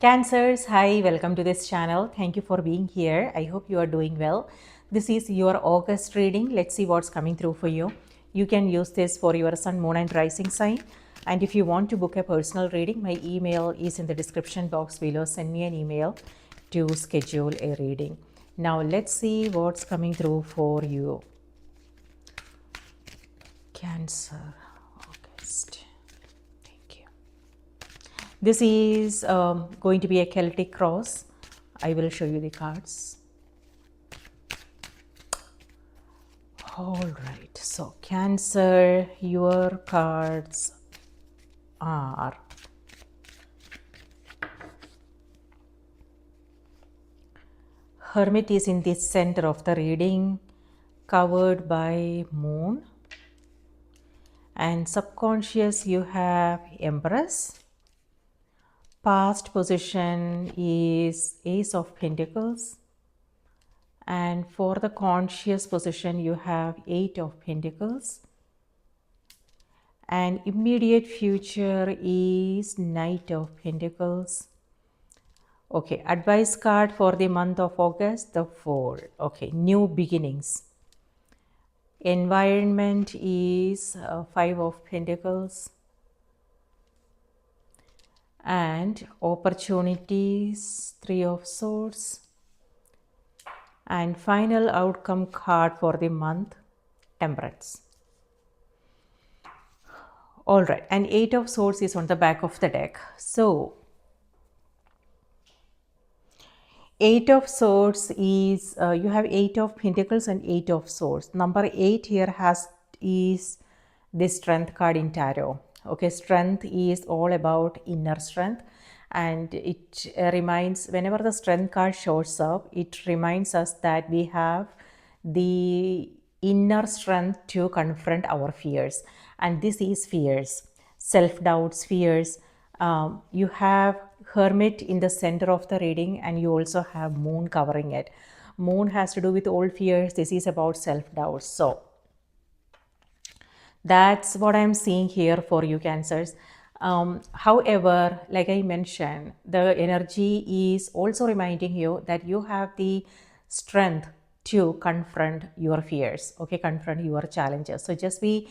Cancers, hi, welcome to this channel. Thank you for being here. I hope you are doing well. This is your August reading. Let's see what's coming through for you. You can use this for your sun, moon, and rising sign. And if you want to book a personal reading, my email is in the description box below. Send me an email to schedule a reading. Now, let's see what's coming through for you. Cancer, August. This is going to be a Celtic cross. I will show you the cards. All right, so Cancer, your cards are Hermit is in the center of the reading, covered by Moon. And subconscious, you have Empress. Past position is Ace of Pentacles. And for the conscious position, you have Eight of Pentacles. And immediate future is Knight of Pentacles. Okay, advice card for the month of August, the Fool. Okay, new beginnings. Environment is Five of Pentacles. And opportunities, Three of Swords. And final outcome card for the month, Temperance. All right, and Eight of Swords is on the back of the deck. So, Eight of Swords is, you have Eight of Pentacles and Eight of Swords. Number 8 here is the Strength card in Tarot. Okay, Strength is all about inner strength. And it reminds, whenever the Strength card shows up, it reminds us that we have the inner strength to confront our fears. And this is fears, self-doubts, fears. You have Hermit in the center of the reading, and you also have Moon covering it. Moon has to do with old fears. This is about self-doubts. So that's what I'm seeing here for you, Cancers. However, like I mentioned, the energy is also reminding you that you have the strength to confront your fears, okay, confront your challenges. So just be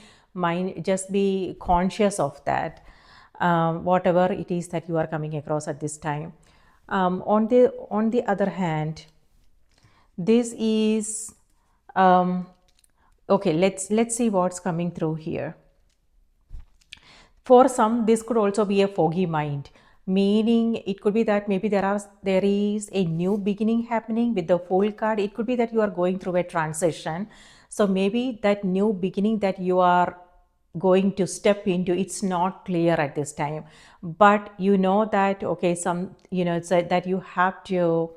conscious of that, whatever it is that you are coming across at this time. On the other hand, this is okay. Let's see what's coming through here. For some, this could also be a foggy mind, meaning it could be that maybe there is a new beginning happening with the Fool card. It could be that you are going through a transition. So maybe that new beginning that you are going to step into, it's not clear at this time. But you know that, okay, it's that you have to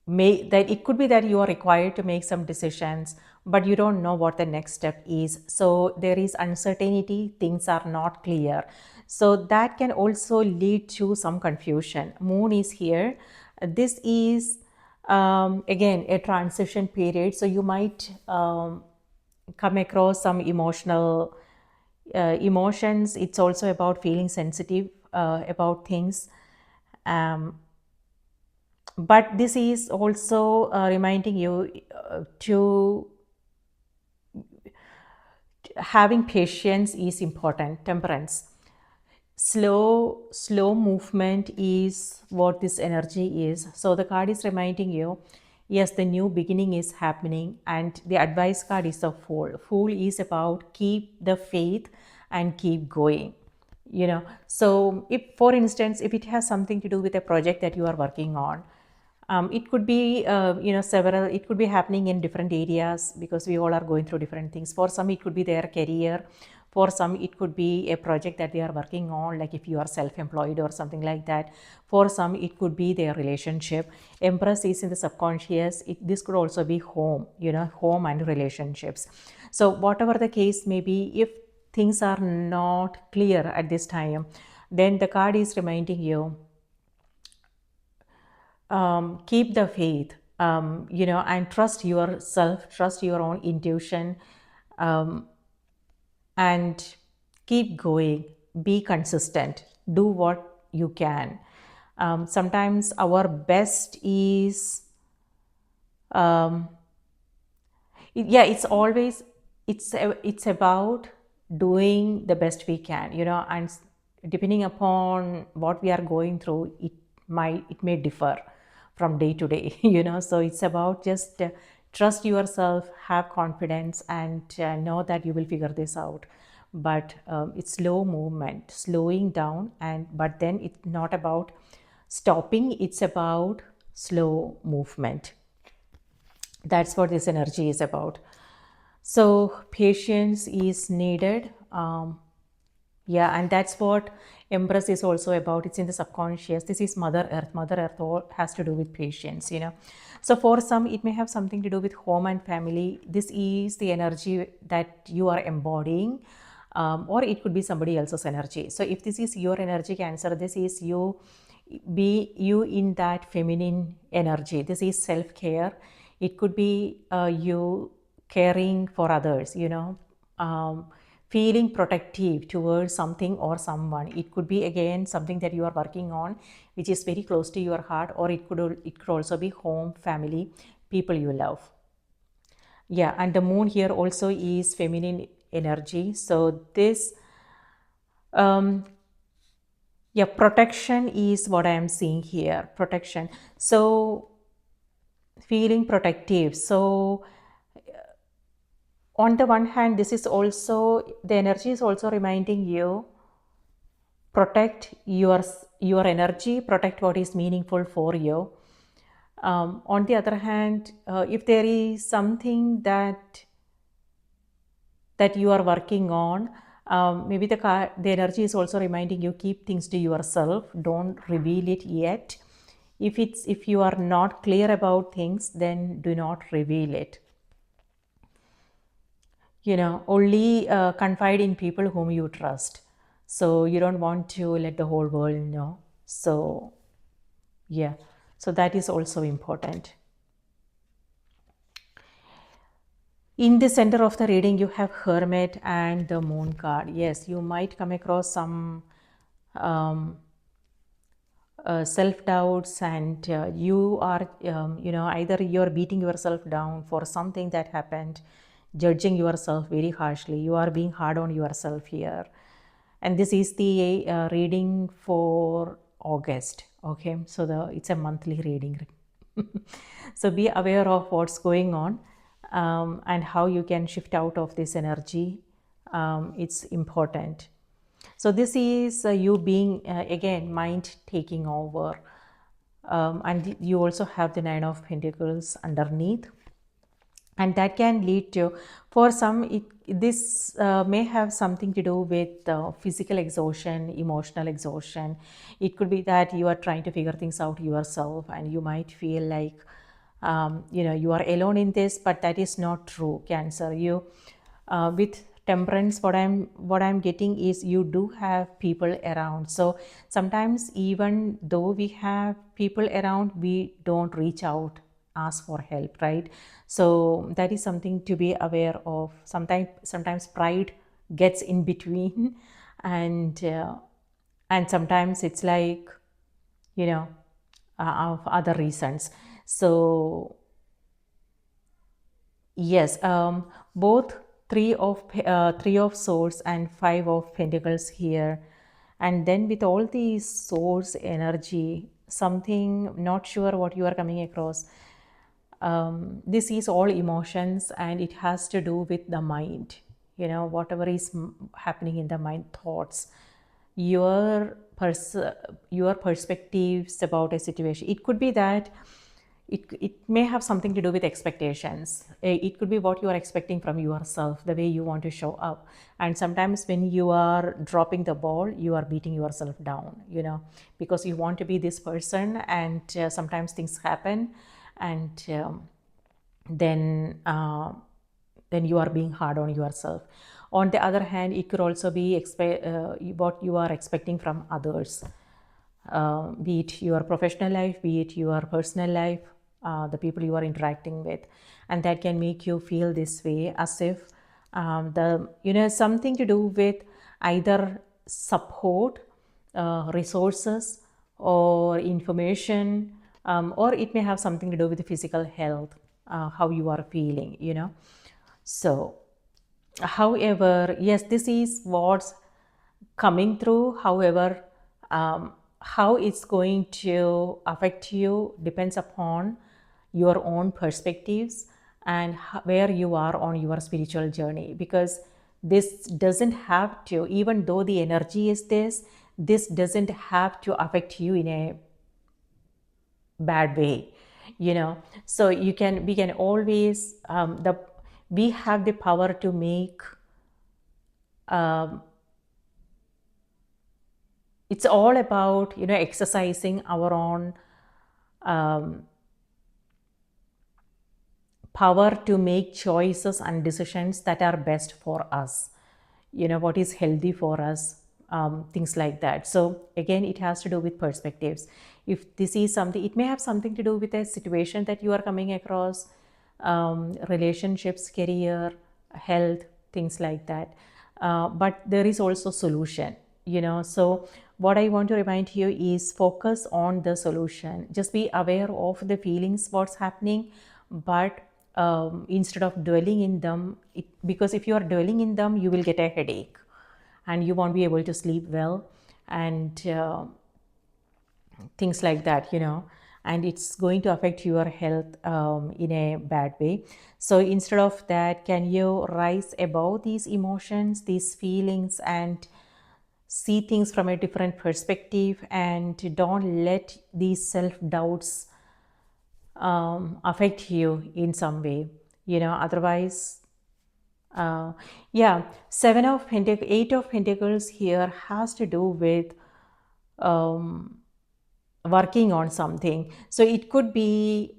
that it could be that you are required to make some decisions, but you don't know what the next step is. So there is uncertainty, things are not clear. So that can also lead to some confusion. Moon is here. This is again a transition period. So you might come across some emotional emotions. It's also about feeling sensitive about things. But this is also reminding you to having patience is important. Temperance, slow movement is what this energy is. So the card is reminding you, yes, the new beginning is happening. And the advice card is the Fool. Fool is about keep the faith and keep going. So if, for instance, if it has something to do with a project that you are working on, it could be several, it could be happening in different areas, because we all are going through different things. For some, it could be their career. For some, it could be a project that they are working on, like if you are self-employed or something like that. For some, it could be their relationship. Empress is in the subconscious. This could also be home, home and relationships. So whatever the case may be, if things are not clear at this time, then the card is reminding you, keep the faith, and trust yourself, trust your own intuition, and keep going, be consistent, do what you can. Sometimes our best is um, yeah, it's always it's about doing the best we can, and depending upon what we are going through, it may differ from day to day. So it's about just trust yourself, have confidence, and know that you will figure this out. But it's slow movement, slowing down, and but then it's not about stopping, it's about slow movement. That's what this energy is about. So patience is needed. Yeah, and that's what Empress is also about. It's in the subconscious. This is Mother Earth. Mother Earth all has to do with patience. So for some, it may have something to do with home and family. This is the energy that you are embodying, or it could be somebody else's energy. So if this is your energy, Cancer, this is you. Be you in that feminine energy. This is self care. It could be you caring for others, feeling protective towards something or someone. It could be again something that you are working on, which is very close to your heart, or it could also be home, family, people you love. Yeah, and the moon here also is feminine energy. So this um, yeah, protection is what I am seeing here. Protection. So feeling protective. So on the one hand, this is also the energy is also reminding you protect your energy, protect what is meaningful for you. On the other hand, if there is something that you are working on, maybe the energy is also reminding you keep things to yourself, don't reveal it yet. If you are not clear about things, then do not reveal it. Only confide in people whom you trust. So you don't want to let the whole world know. So yeah, so that is also important. In the center of the reading, you have Hermit and the Moon card. Yes, you might come across some um, self doubts, and you are, either you're beating yourself down for something that happened, judging yourself very harshly. You are being hard on yourself here. And this is the reading for August. Okay, so it's a monthly reading. So be aware of what's going on, and how you can shift out of this energy. It's important. So this is you being again mind taking over, and you also have the Nine of Pentacles underneath, and that can lead to, for some, this may have something to do with physical exhaustion, emotional exhaustion. It could be that you are trying to figure things out yourself, and you might feel like you are alone in this, but that is not true, Cancer. You with Temperance, what I'm getting is you do have people around. So sometimes even though we have people around, we don't reach out, ask for help, right? So that is something to be aware of. Sometimes pride gets in between, and sometimes it's like, of other reasons. So yes, both three of swords and five of pentacles here, and then with all these swords energy, something, not sure what you are coming across. This is all emotions, and it has to do with the mind. Whatever is happening in the mind, thoughts, your your perspectives about a situation. It could be that it may have something to do with expectations. It could be what you are expecting from yourself, the way you want to show up. And sometimes when you are dropping the ball, you are beating yourself down, because you want to be this person, and sometimes things happen, and then then you are being hard on yourself. On the other hand, it could also be what you are expecting from others, be it your professional life, be it your personal life, the people you are interacting with, and that can make you feel this way, as if something to do with either support, resources, or information, or it may have something to do with the physical health, how you are feeling, So, however, yes, this is what's coming through. However, how it's going to affect you depends upon your own perspectives and where you are on your spiritual journey, because this doesn't have to, even though the energy is this doesn't have to affect you in a bad way, so we can always the we have the power to make, um, it's all about exercising our own um, power to make choices and decisions that are best for us, what is healthy for us, things like that. So again, it has to do with perspectives. If this is something, it may have something to do with a situation that you are coming across, relationships, career, health, things like that. But there is also solution, so what I want to remind you is focus on the solution. Just be aware of the feelings, what's happening, but instead of dwelling in them, because if you are dwelling in them, you will get a headache and you won't be able to sleep well, and things like that, and it's going to affect your health in a bad way. So instead of that, can you rise above these emotions, these feelings, and see things from a different perspective, and don't let these self doubts affect you in some way, otherwise, yeah. Eight of Pentacles here has to do with um, working on something. So it could be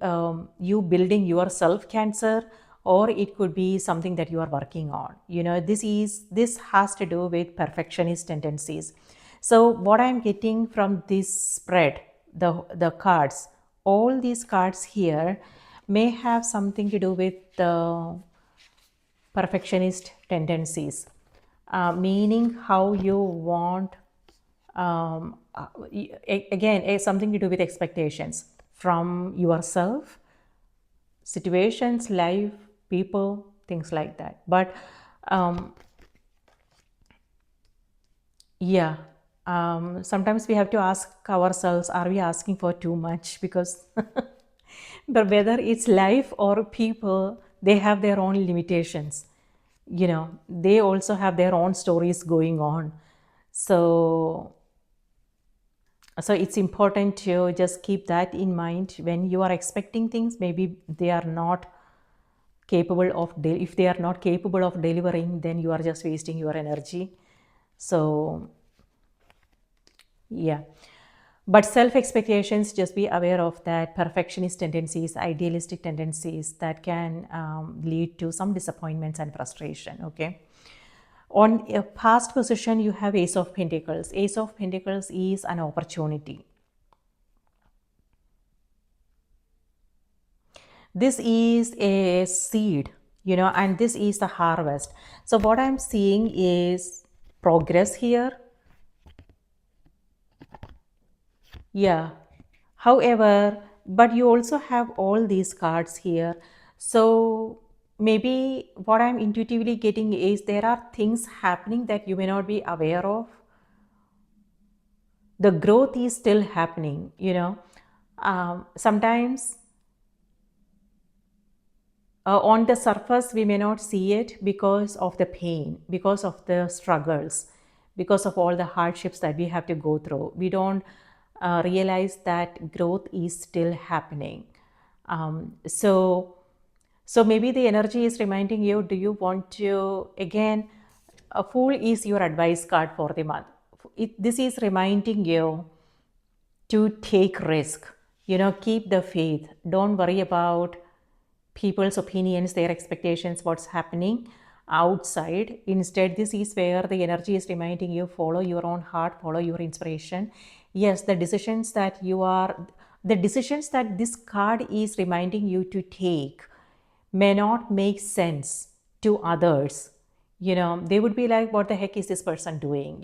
you building yourself cancer, or it could be something that you are working on. This has to do with perfectionist tendencies. So what I'm getting from this spread, the cards, all these cards here may have something to do with the perfectionist tendencies, meaning how you want, again, something to do with expectations from yourself, situations, life, people, things like that. But um, yeah, sometimes we have to ask ourselves, are we asking for too much? Because but whether it's life or people, they have their own limitations, they also have their own stories going on. So it's important to just keep that in mind when you are expecting things. Maybe they are not capable of if they are not capable of delivering, then you are just wasting your energy. So yeah, but self expectations, just be aware of that. Perfectionist tendencies, idealistic tendencies, that can lead to some disappointments and frustration. Okay. On a past position, you have Ace of Pentacles. Ace of Pentacles is an opportunity. This is a seed, and this is the harvest. So what I'm seeing is progress here. Yeah. However, but you also have all these cards here. So maybe what I'm intuitively getting is there are things happening that you may not be aware of. The growth is still happening, sometimes on the surface we may not see it because of the pain, because of the struggles, because of all the hardships that we have to go through. We don't realize that growth is still happening. So maybe the energy is reminding you, do you want to, again, a Fool is your advice card for the month. This is reminding you to take risk, keep the faith, don't worry about people's opinions, their expectations, what's happening outside. Instead, this is where the energy is reminding you, follow your own heart, follow your inspiration. Yes, the decisions that this card is reminding you to take may not make sense to others. They would be like, what the heck is this person doing?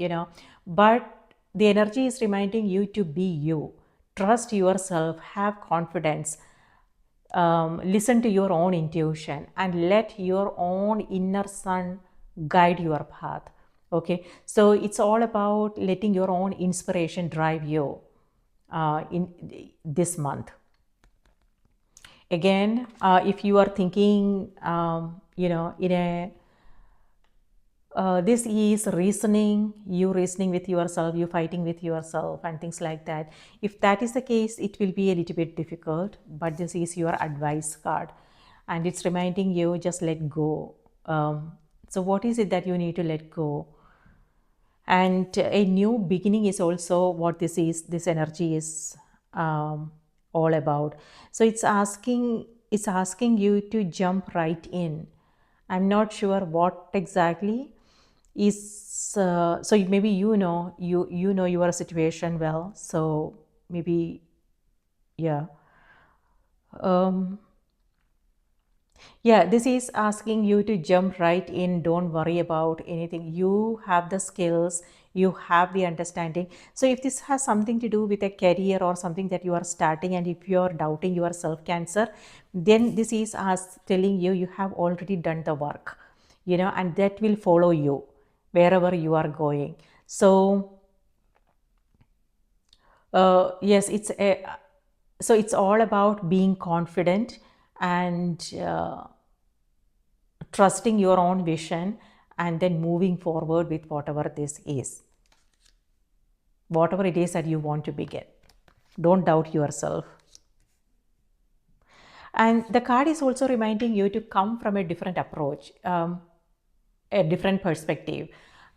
But the energy is reminding you to be you, trust yourself, have confidence, listen to your own intuition, and let your own inner sun guide your path. Okay, so it's all about letting your own inspiration drive you in this month. Again, if you are thinking, in a this is reasoning, you reasoning with yourself, you fighting with yourself, and things like that. If that is the case, it will be a little bit difficult, but this is your advice card, and it's reminding you just let go. So, what is it that you need to let go? And a new beginning is also what this energy is all about. So it's asking you to jump right in. I'm not sure what exactly is so maybe you know your situation well, so maybe, yeah. um Yeah, this is asking you to jump right in. Don't worry about anything. You have the skills, you have the understanding. So, if this has something to do with a career or something that you are starting, and if you are doubting yourself, Cancer, then this is us telling you you have already done the work, and that will follow you wherever you are going. So, yes, it's all about being confident and trusting your own vision, and then moving forward with whatever it is that you want to begin. Don't doubt yourself. And the card is also reminding you to come from a different approach, a different perspective,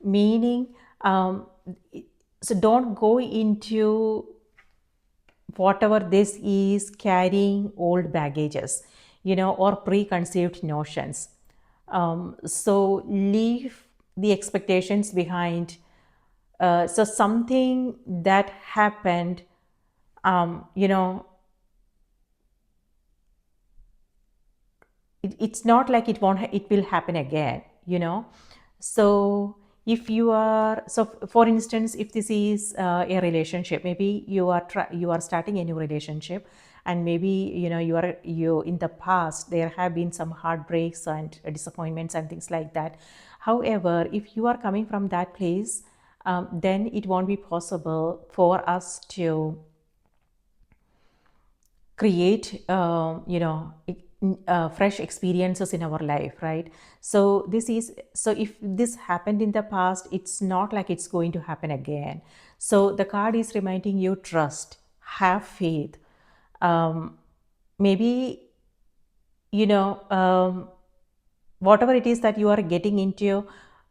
meaning, so don't go into whatever this is carrying old baggages, or preconceived notions. So leave the expectations behind. So something that happened, um, you know, it's not like it will happen again. So if you are, so for instance, if this is a relationship, maybe you are starting a new relationship, and maybe you in the past there have been some heartbreaks and disappointments and things like that. However, if you are coming from that place, then it won't be possible for us to create fresh experiences in our life, right? So if this happened in the past, it's not like it's going to happen again. So the card is reminding you, trust, have faith. Maybe, you know whatever it is that you are getting into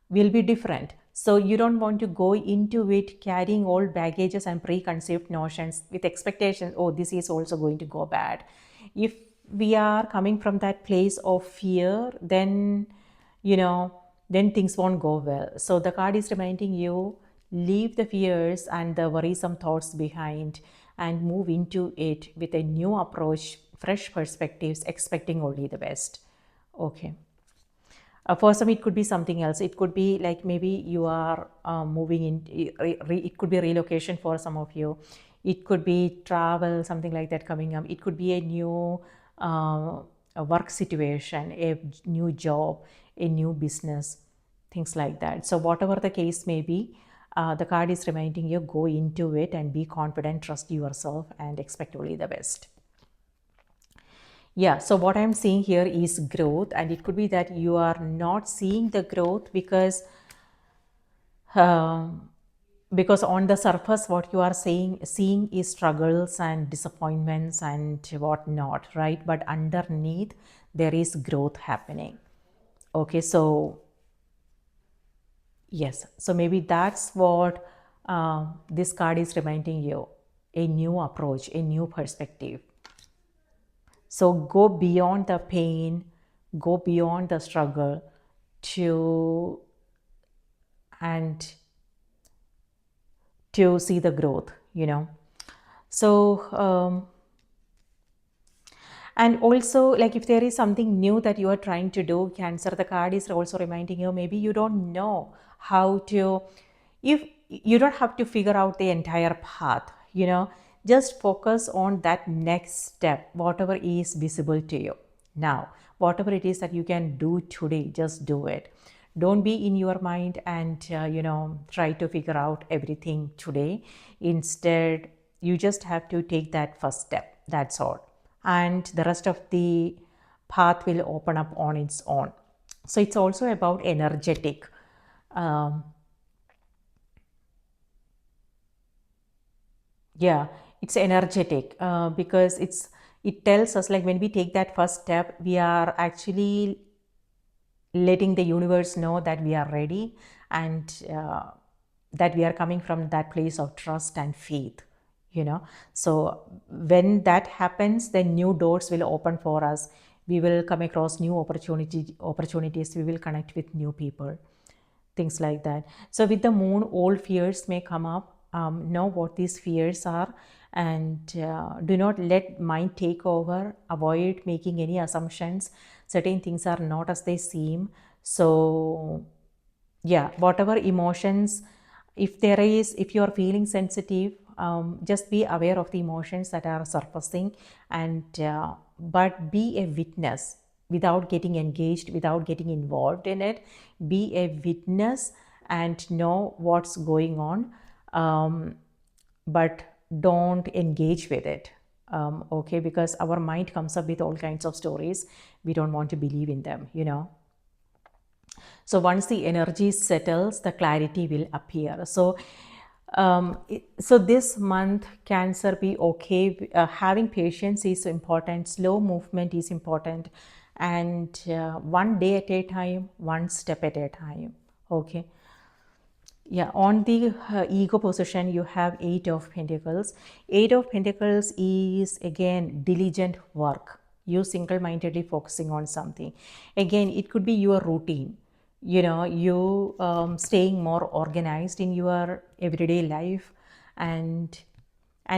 will be different, so you don't want to go into it carrying old baggages and preconceived notions with expectations, oh, this is also going to go bad. If we are coming from that place of fear, then you know then things won't go well. So the card is reminding you, leave the fears and the worrisome thoughts behind, and move into it with a new approach, fresh perspectives, expecting only the best. Okay. For some, it could be something else. It could be like maybe you are moving in, it could be relocation for some of you. It could be travel, something like that coming up. It could be a new a work situation, a new job, a new business, things like that. So, whatever the case may be, the card is reminding you, go into it and be confident, trust yourself, and expect only the best. Yeah, so what I'm seeing here is growth, and it could be that you are not seeing the growth um, because on the surface, what you are seeing is struggles and disappointments and whatnot, right? But underneath, there is growth happening. Okay, so yes, so maybe that's what this card is reminding you, a new approach, a new perspective. So go beyond the pain, go beyond the struggle to and to see the growth. So and also, like, if there is something new that you are trying to do, Cancer, the card is also reminding you, maybe you don't know how to, if you don't have to figure out the entire path, just focus on that next step, whatever is visible to you now. Whatever it is that you can do today, just do it. Don't be in your mind and try to figure out everything today. Instead, you just have to take that first step, that's all, and the rest of the path will open up on its own. So it's also about energetic. um, yeah, it's energetic, because it tells us, like, when we take that first step, we are actually letting the universe know that we are ready, and that we are coming from that place of trust and faith, so when that happens, then new doors will open for us. We will come across new opportunities. We will connect with new people, things like that. So with the moon, old fears may come up. Know what these fears are, and do not let mind take over. Avoid making any assumptions. Certain things are not as they seem. So yeah, whatever emotions, if you are feeling sensitive, just be aware of the emotions that are surfacing, and but be a witness without getting engaged, without getting involved in it. Be a witness and know what's going on, but don't engage with it. Okay, because our mind comes up with all kinds of stories. We don't want to believe in them. So once the energy settles, the clarity will appear. So this month, Cancer, be okay. Having patience is important. Slow movement is important, and one day at a time, one step at a time. Okay. Yeah, on the ego position, you have Eight of Pentacles. Eight of Pentacles is again diligent work. You single-mindedly focusing on something. Again, it could be your routine. You staying more organized in your everyday life, and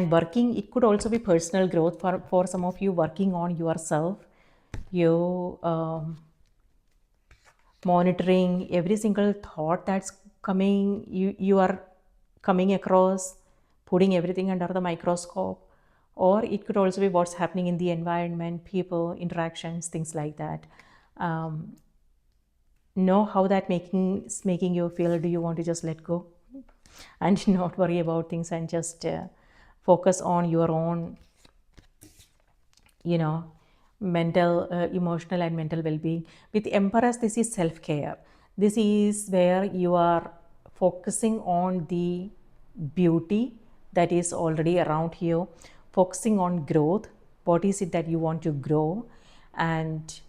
working. It could also be personal growth for some of you, working on yourself. You monitoring every single thought that's coming, you are coming across, putting everything under the microscope. Or it could also be what's happening in the environment, people, interactions, things like that. Know how that making you feel. Do you want to just let go and not worry about things, and just focus on your own, you know mental, emotional and mental well-being? With Empress, this is self-care. This is where you are focusing on the beauty that is already around you, focusing on growth. What is it that you want to grow, and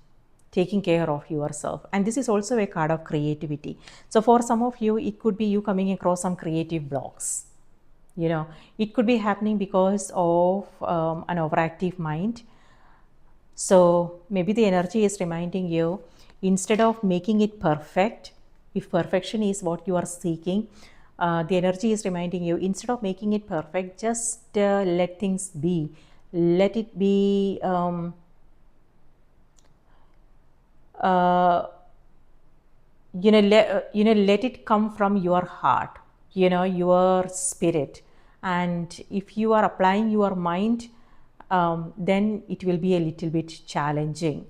taking care of yourself. And this is also a card of creativity. So for some of you, it could be you coming across some creative blocks. It could be happening because of an overactive mind. So maybe the energy is reminding you, instead of making it perfect, if perfection is what you are seeking, the energy is reminding you, instead of making it perfect, just let things be. Let it be, uh, let it come from your heart, your spirit. And if you are applying your mind, then it will be a little bit challenging.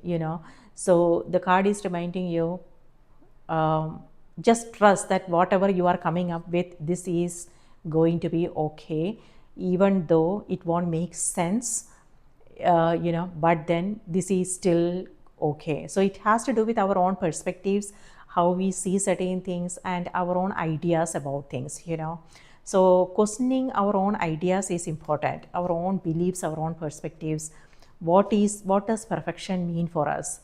So the card is reminding you, um, just trust that whatever you are coming up with, this is going to be okay, even though it won't make sense, but then this is still okay. So it has to do with our own perspectives, how we see certain things, and our own ideas about things. So questioning our own ideas is important, our own beliefs, our own perspectives. What does perfection mean for us?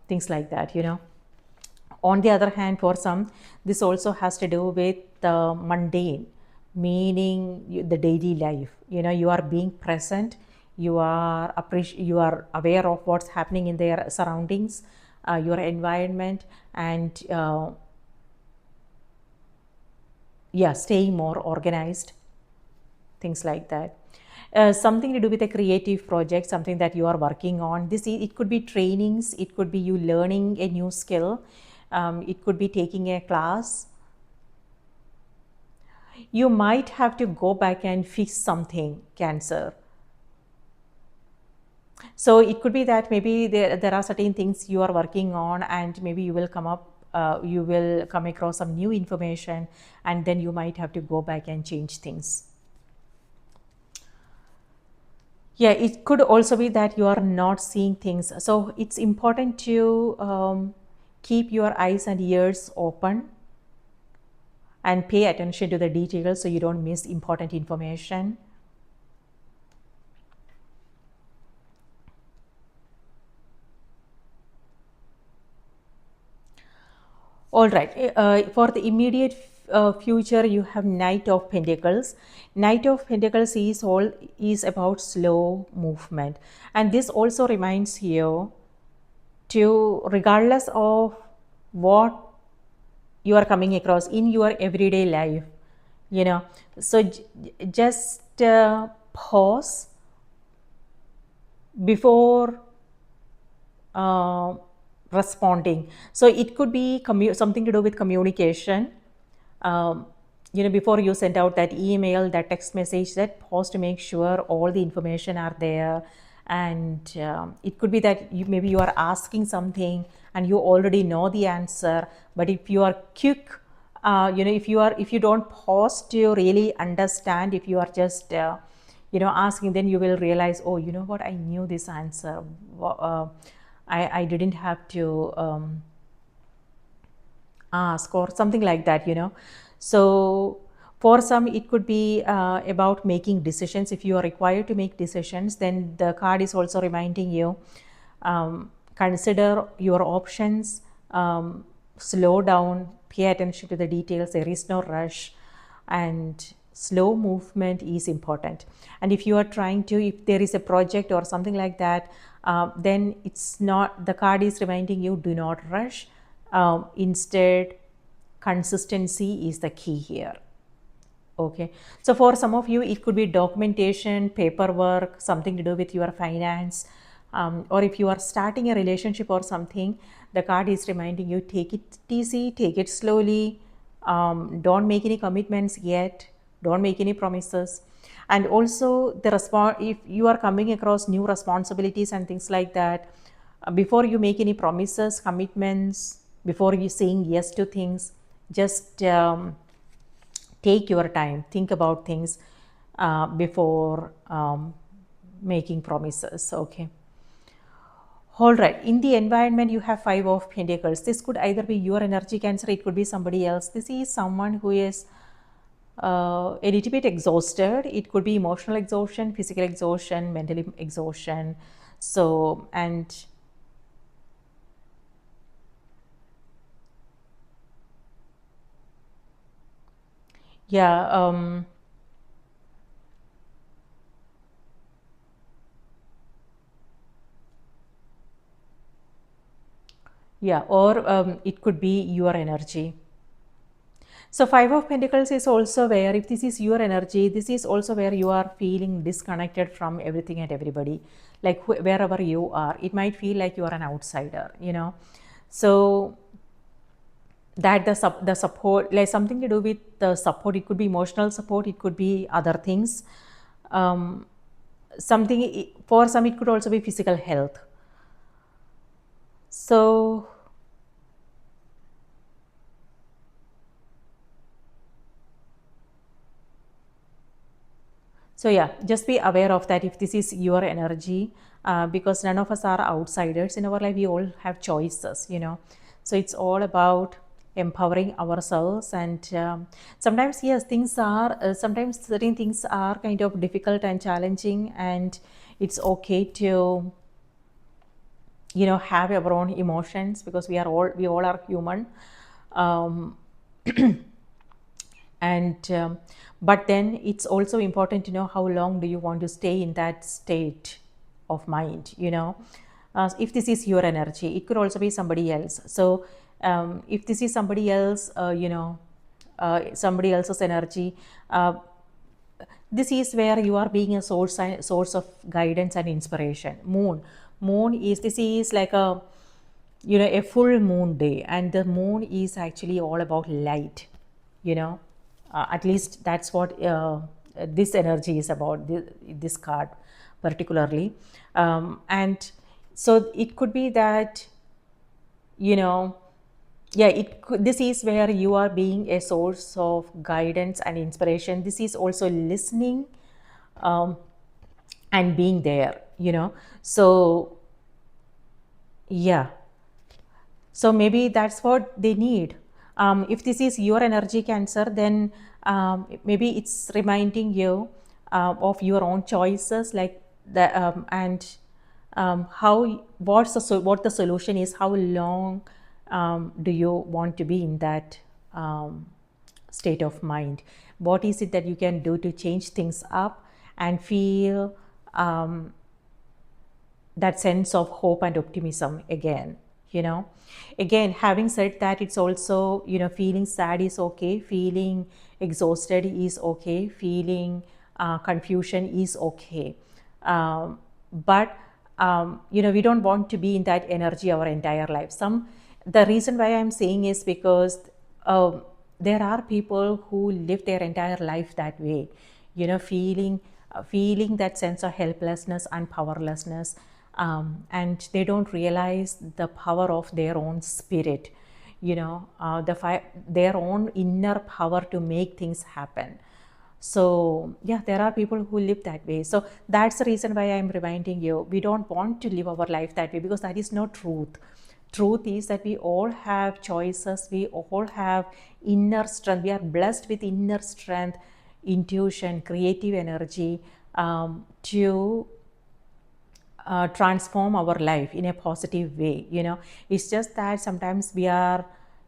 Things like that. On the other hand, for some, this also has to do with the mundane, meaning the daily life. You are being present, you are aware of what's happening in their surroundings, your environment, and staying more organized, things like that. Something to do with a creative project, something that you are working on. It could be trainings, it could be you learning a new skill, it could be taking a class, You might have to go back and fix something, Cancer. So it could be that maybe there are certain things you are working on, and maybe you will come across some new information, and then you might have to go back and change things. Yeah, it could also be that you are not seeing things. So it's important to keep your eyes and ears open and pay attention to the details so you don't miss important information. All right. For the immediate future, you have Knight of Pentacles. Knight of Pentacles is about slow movement, and this also reminds you to, regardless of what you are coming across in your everyday life, you know, so just pause before uh, responding. So it could be something to do with communication. Um, before you send out that email, that text message, that pause to make sure all the information are there. And it could be that maybe you are asking something and you already know the answer. But if you are quick, if you don't pause to really understand, if you are just asking, then you will realize, oh, you know what, I knew this answer. I didn't have to ask, or something like that. So for some, it could be about making decisions. If you are required to make decisions, then the card is also reminding you, consider your options, slow down, pay attention to the details. There is no rush, and slow movement is important. And if you are trying to, if there is a project or something like that, then it's not, the card is reminding you, do not rush. Instead, consistency is the key here. Okay, so for some of you, it could be documentation, paperwork, something to do with your finance, or if you are starting a relationship or something, the card is reminding you, take it easy, take it slowly, don't make any commitments yet, don't make any promises. And also if you are coming across new responsibilities and things like that, before you make any promises, commitments, before you saying yes to things, just take your time, think about things before making promises. Okay. All right. In the environment, you have Five of Pentacles. This could either be your energy, Cancer, it could be somebody else. This is someone who is a little bit exhausted. It could be emotional exhaustion, physical exhaustion, mental exhaustion. So, and yeah, or it could be your energy. So Five of Pentacles is also where, if this is your energy, this is also where you are feeling disconnected from everything and everybody. Like wherever you are, it might feel like you are an outsider. So that the support, like something to do with the support, it could be emotional support, it could be other things. Something for some, it could also be physical health. So yeah, just be aware of that if this is your energy, because none of us are outsiders in our life. We all have choices. So it's all about empowering ourselves. And sometimes, yes, sometimes certain things are kind of difficult and challenging, and it's okay to have our own emotions, because we all are human. um, and but then it's also important to know how long do you want to stay in that state of mind. If this is your energy, it could also be somebody else. So if this is somebody else, somebody else's energy, this is where you are being a source of guidance and inspiration. This is like a full moon day, and the moon is actually all about light. you know At least that's what this energy is about, this card particularly. And so it could be that, you know, yeah, this is where you are being a source of guidance and inspiration. This is also listening, um, and being there, so yeah, so maybe that's what they need. If this is your energy, Cancer, then maybe it's reminding you of your own choices, like the and how what the solution is. How long do you want to be in that state of mind? What is it that you can do to change things up and feel that sense of hope and optimism again? you know Again, having said that, it's also, feeling sad is okay, feeling exhausted is okay, feeling confusion is okay. But we don't want to be in that energy our entire life. The reason why I'm saying is because there are people who live their entire life that way, feeling that sense of helplessness and powerlessness, and they don't realize the power of their own spirit, their own inner power to make things happen. So yeah, there are people who live that way. So that's the reason why I'm reminding you, we don't want to live our life that way, because that is not truth. Truth is that we all have choices, we all have inner strength, we are blessed with inner strength, intuition, creative energy, to transform our life in a positive way. It's just that sometimes we are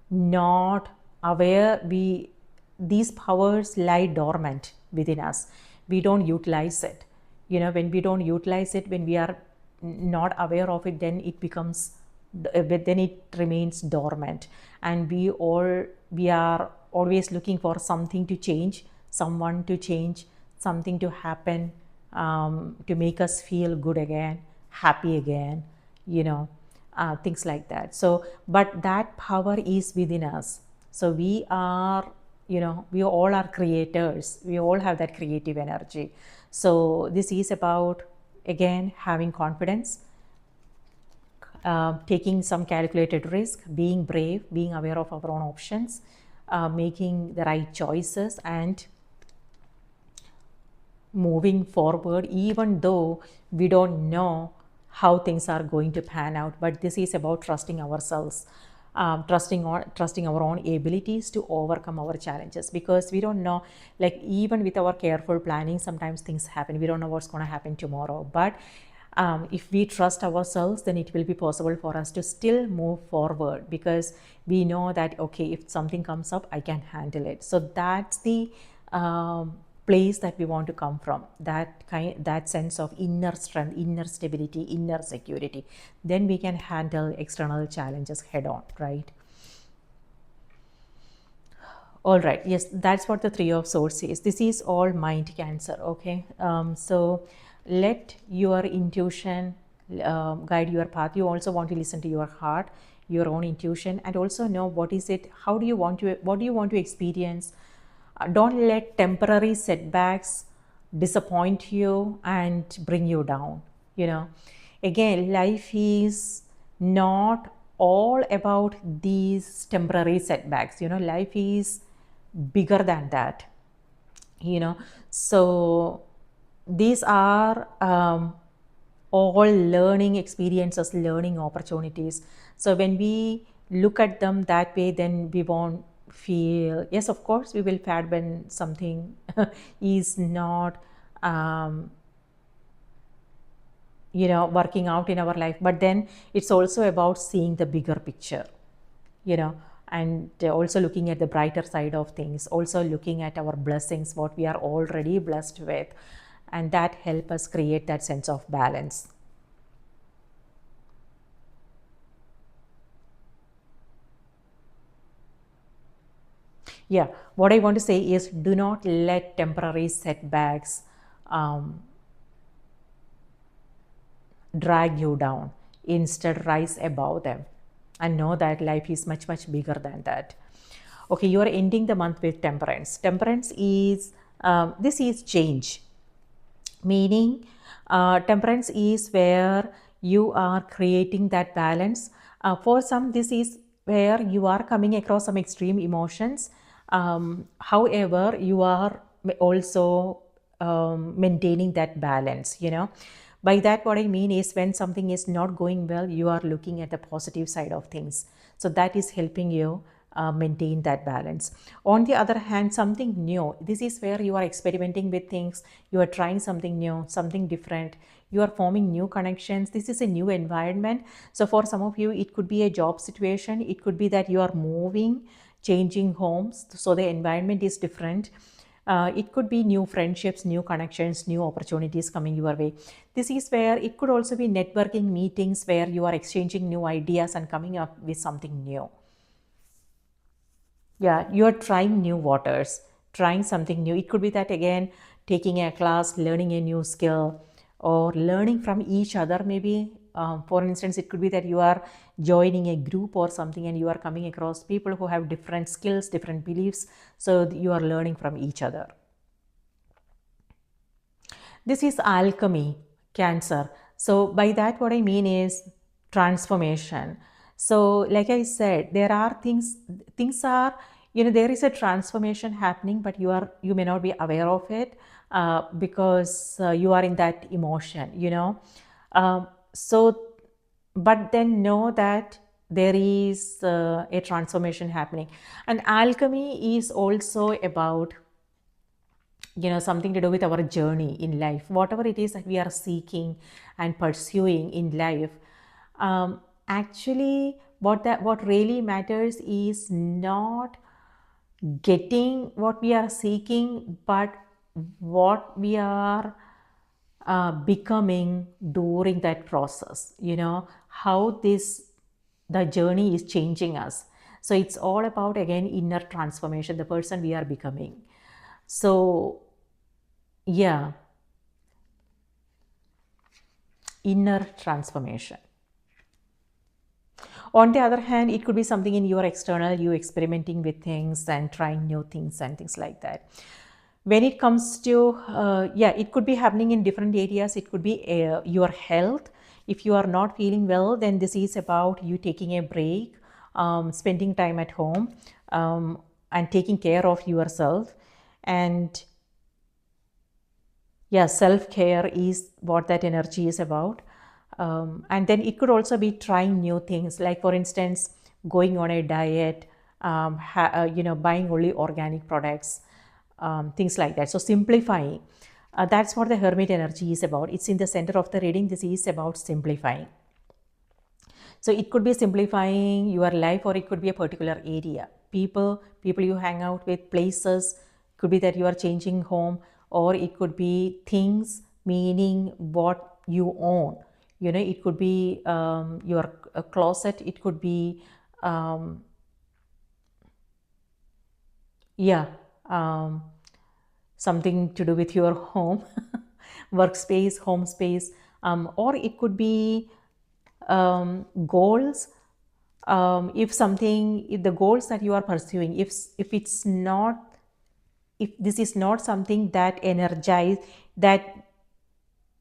not aware. These powers lie dormant within us, we don't utilize it. When we don't utilize it, when we are not aware of it, then it becomes, then it remains dormant, and we are always looking for something to change, someone to change, something to happen, to make us feel good again, happy again, things like that. So, but that power is within us. So we are, we all are creators, we all have that creative energy. So this is about, again, having confidence, taking some calculated risk, being brave, being aware of our own options, making the right choices, and moving forward, even though we don't know how things are going to pan out. But this is about trusting ourselves, trusting our own abilities to overcome our challenges, because we don't know, like, even with our careful planning, sometimes things happen, we don't know what's going to happen tomorrow. But if we trust ourselves, then it will be possible for us to still move forward, because we know that, okay, if something comes up, I can handle it. So that's the place that we want to come from, that sense of inner strength, inner stability, inner security. Then we can handle external challenges head on, right? All right, yes, that's what the Three of Swords is. This is all mind, Cancer, okay? So let your intuition guide your path. You also want to listen to your heart, your own intuition, and also know what is it, what do you want to experience. Don't let temporary setbacks disappoint you and bring you down. Again, life is not all about these temporary setbacks. Life is bigger than that. So these are all learning experiences, learning opportunities. So when we look at them that way, then we won't feel, yes, of course we will fad when something is not working out in our life. But then it's also about seeing the bigger picture, and also looking at the brighter side of things, also looking at our blessings, what we are already blessed with, and that help us create that sense of balance. Yeah, what I want to say is, do not let temporary setbacks drag you down. Instead, rise above them and know that life is much, much bigger than that. Okay, you are ending the month with temperance. Temperance is this is change, meaning temperance is where you are creating that balance. For some, this is where you are coming across some extreme emotions. However, you are also maintaining that balance, by that, what I mean is when something is not going well, you are looking at the positive side of things. So that is helping you maintain that balance. On the other hand, something new, this is where you are experimenting with things, you are trying something new, something different, you are forming new connections. This is a new environment. So for some of you, it could be a job situation, it could be that you are moving, changing homes, so the environment is different. It could be new friendships, new connections, new opportunities coming your way. This is where it could also be networking meetings where you are exchanging new ideas and coming up with something new. Yeah, you're trying new waters, trying something new. It could be that again, taking a class, learning a new skill, or learning from each other. Maybe, for instance, it could be that you are joining a group or something and you are coming across people who have different skills, different beliefs. So you are learning from each other. This is alchemy, Cancer. So, by that, what I mean is transformation. So, like I said, there are things are, there is a transformation happening, but you may not be aware of it because you are in that emotion, So, but then know that there is a transformation happening. And alchemy is also about something to do with our journey in life, whatever it is that we are seeking and pursuing in life. Actually, what really matters is not getting what we are seeking, but what we are becoming during that process, how the journey is changing us. So it's all about, again, inner transformation, the person we are becoming. So yeah, inner transformation. On the other hand, it could be something in your external, you experimenting with things and trying new things and things like that. When it comes to, it could be happening in different areas. It could be your health. If you are not feeling well, then this is about you taking a break, spending time at home, and taking care of yourself. And yeah, self-care is what that energy is about. And then it could also be trying new things, like for instance, going on a diet, buying only organic products, things like that. So simplifying, that's what the hermit energy is about. It's in the center of the reading. This is about simplifying. So it could be simplifying your life, or it could be a particular area, people you hang out with, places. Could be that you are changing home, or it could be things, meaning what you own. It could be your closet. It could be yeah something to do with your home, workspace, home space, or it could be goals. If the goals that you are pursuing, if this is not something that energize, that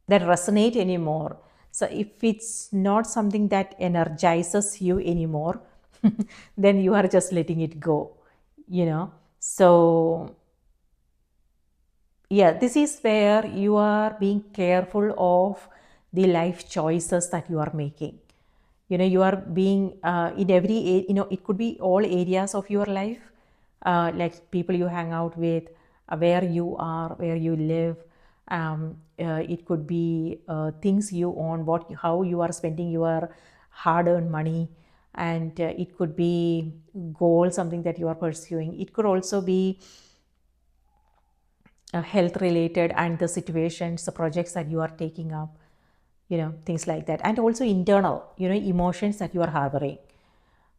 resonate anymore, so if it's not something that energizes you anymore, then you are just letting it go, so yeah, this is where you are being careful of the life choices that you are making. You are being in every it could be all areas of your life, like people you hang out with, where you are, where you live. It could be things you own, how you are spending your hard-earned money. And it could be goal, something that you are pursuing. It could also be health related, and the situations, the projects that you are taking up, things like that. And also internal, emotions that you are harboring,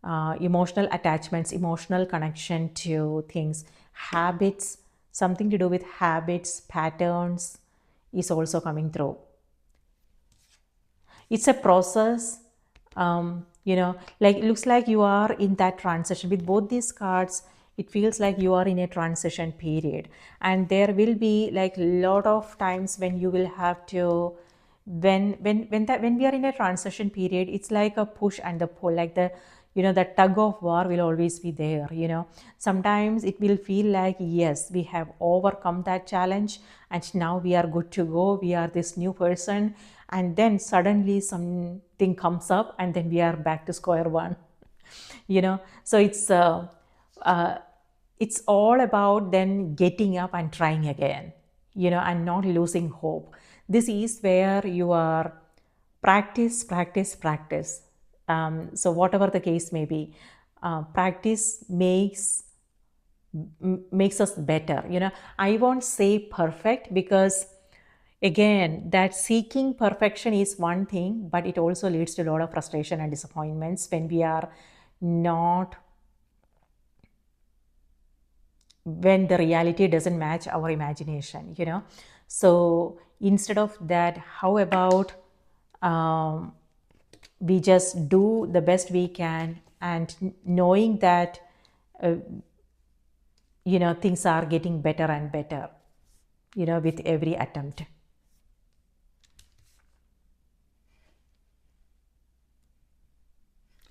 emotional attachments, emotional connection to things, habits, something to do with habits, patterns is also coming through. It's a process. Like it looks like you are in that transition with both these cards. it feels like you are in a transition period, and there will be like lot of times when you will have to, when we are in a transition period, it's like a push and the pull, like the, the tug of war will always be there. Sometimes it will feel like, yes, we have overcome that challenge and now we are good to go, we are this new person, and then suddenly something comes up and then we are back to square one. So uh, it's all about then getting up and trying again, and not losing hope. This is where you are practice, practice, practice. So whatever the case may be, practice makes us better. I won't say perfect, because again, that seeking perfection is one thing, but it also leads to a lot of frustration and disappointments when we are not, when the reality doesn't match our imagination. So instead of that, how about um, we just do the best we can, and knowing that uh, things are getting better and better, with every attempt.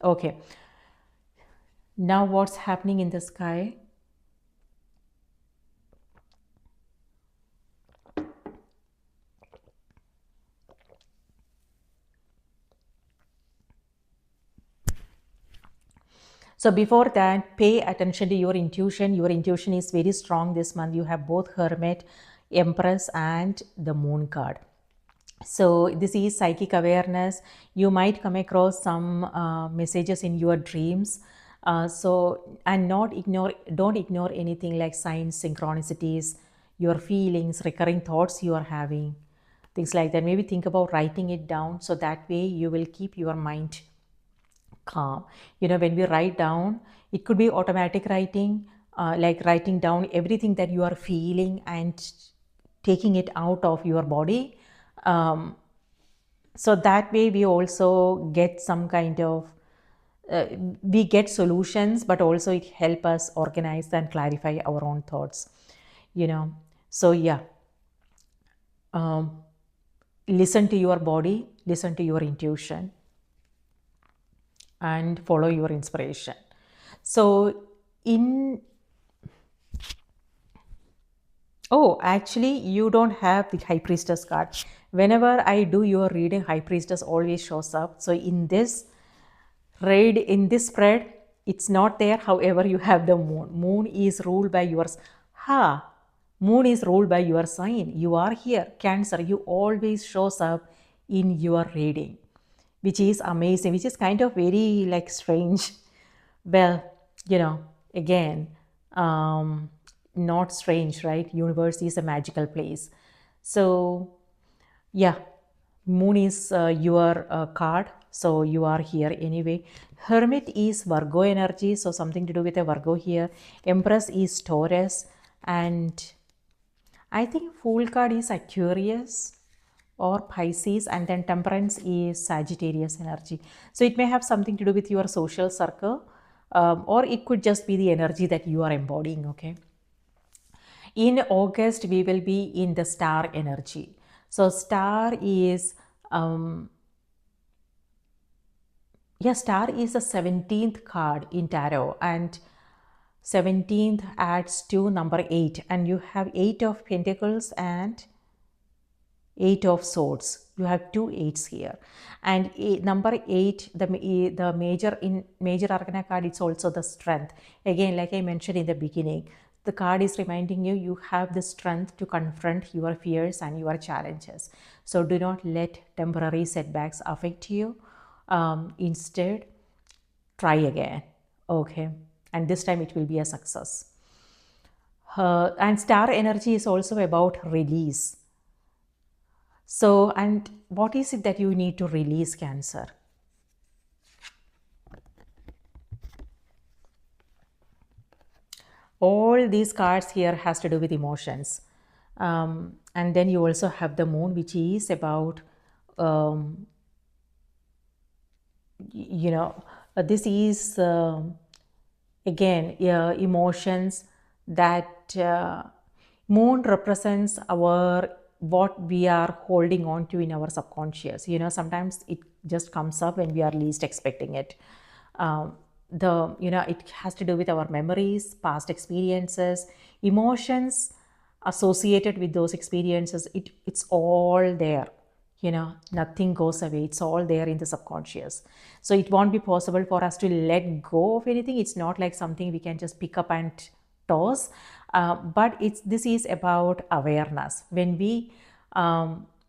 Okay, now what's happening in the sky? So before that, pay attention to your intuition. Your intuition is very strong this month. You have both Hermit, Empress, and the Moon card. So this is psychic awareness. You might come across some messages in your dreams. And don't ignore anything like signs, synchronicities, your feelings, recurring thoughts you are having, things like that. Maybe think about writing it down, so that way you will keep your mind calm. When we write down, it could be automatic writing, like writing down everything that you are feeling and taking it out of your body. Um, so that way we also get some kind of, uh, we get solutions, but also it help us organize and clarify our own thoughts. So yeah, um, listen to your body, listen to your intuition, and follow your inspiration. So in Oh, actually, you don't have the High Priestess card. Whenever I do your reading, High Priestess always shows up. So in this spread, it's not there. However, you have the Moon. Moon is ruled by yours. Ha! Moon is ruled by your sign. You are here, Cancer. You always shows up in your reading, which is amazing, which is kind of very like strange. Well, again, not strange, right? Universe is a magical place. So yeah, Moon is your card, so you are here anyway. Hermit is Virgo energy, so something to do with a Virgo here. Empress is Taurus, and I think Fool card is Aquarius or Pisces, and then Temperance is Sagittarius energy. So it may have something to do with your social circle, or it could just be the energy that you are embodying. Okay. In August, we will be in the star energy. So star is, star is the 17th card in tarot, and 17th adds to number 8, and you have 8 of pentacles and 8 of swords. You have two eights here, and number 8, the major arcana card, it's also the strength. Again, like I mentioned in the beginning, the card is reminding you, you have the strength to confront your fears and your challenges. So do not let temporary setbacks affect you. Instead, try again. Okay, and this time it will be a success. And star energy is also about release. So, and what is it that you need to release, Cancer? All these cards here has to do with emotions. And then you also have the Moon, which is about, um, this is again, emotions that moon represents our what we are holding on to in our subconscious. Sometimes it just comes up when we are least expecting it. The It has to do with our memories, past experiences, emotions associated with those experiences. It's all there. Nothing goes away. It's all there in the subconscious. So it won't be possible for us to let go of anything. It's not like something we can just pick up and toss. But this is about awareness. When we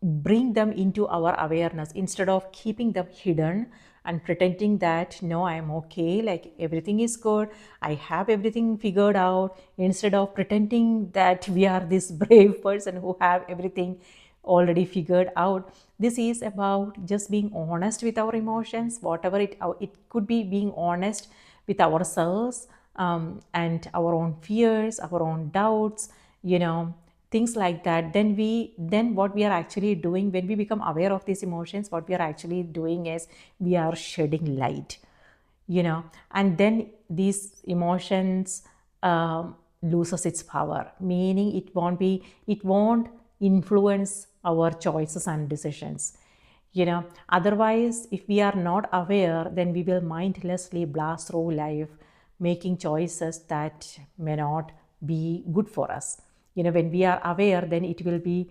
bring them into our awareness instead of keeping them hidden and pretending that no, I'm okay, like everything is good, I have everything figured out, instead of pretending that we are this brave person who have everything already figured out. This is about just being honest with our emotions, whatever it could be, being honest with ourselves, and our own fears, our own doubts, things like that. Then what we are actually doing when we become aware of these emotions, what we are actually doing is we are shedding light, and then these emotions loses its power, meaning it won't influence our choices and decisions. Otherwise, if we are not aware, then we will mindlessly blast through life making choices that may not be good for us. When we are aware, then it will be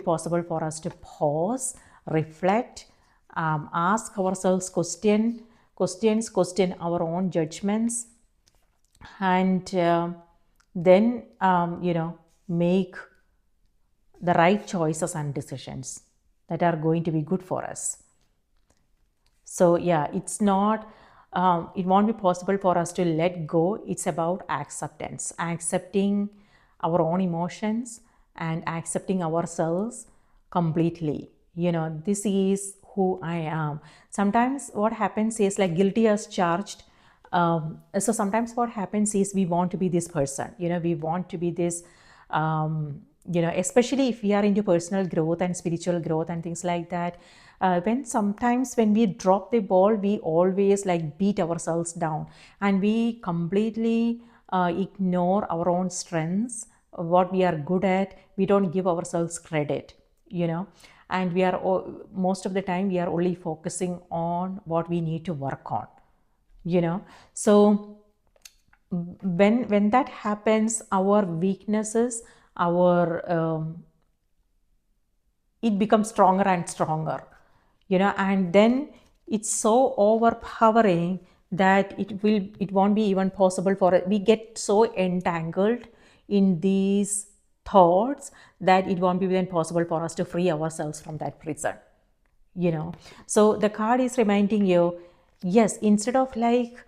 possible for us to pause, reflect, ask ourselves questions, question our own judgments, and then make the right choices and decisions that are going to be good for us. So yeah, it won't be possible for us to let go. It's about acceptance, accepting our own emotions and accepting ourselves completely. This is who I am. Sometimes what happens is like guilty as charged. So sometimes what happens is we want to be this person. We want to be this. Especially if we are into personal growth and spiritual growth and things like that, when we drop the ball, we always like beat ourselves down, and we completely ignore our own strengths, what we are good at. We don't give ourselves credit, and most of the time we are only focusing on what we need to work on. So when that happens, our weaknesses, our it becomes stronger and stronger, and then it's so overpowering that it won't be even possible for it. We get so entangled in these thoughts that it won't be even possible for us to free ourselves from that prison. So the card is reminding you, yes, instead of like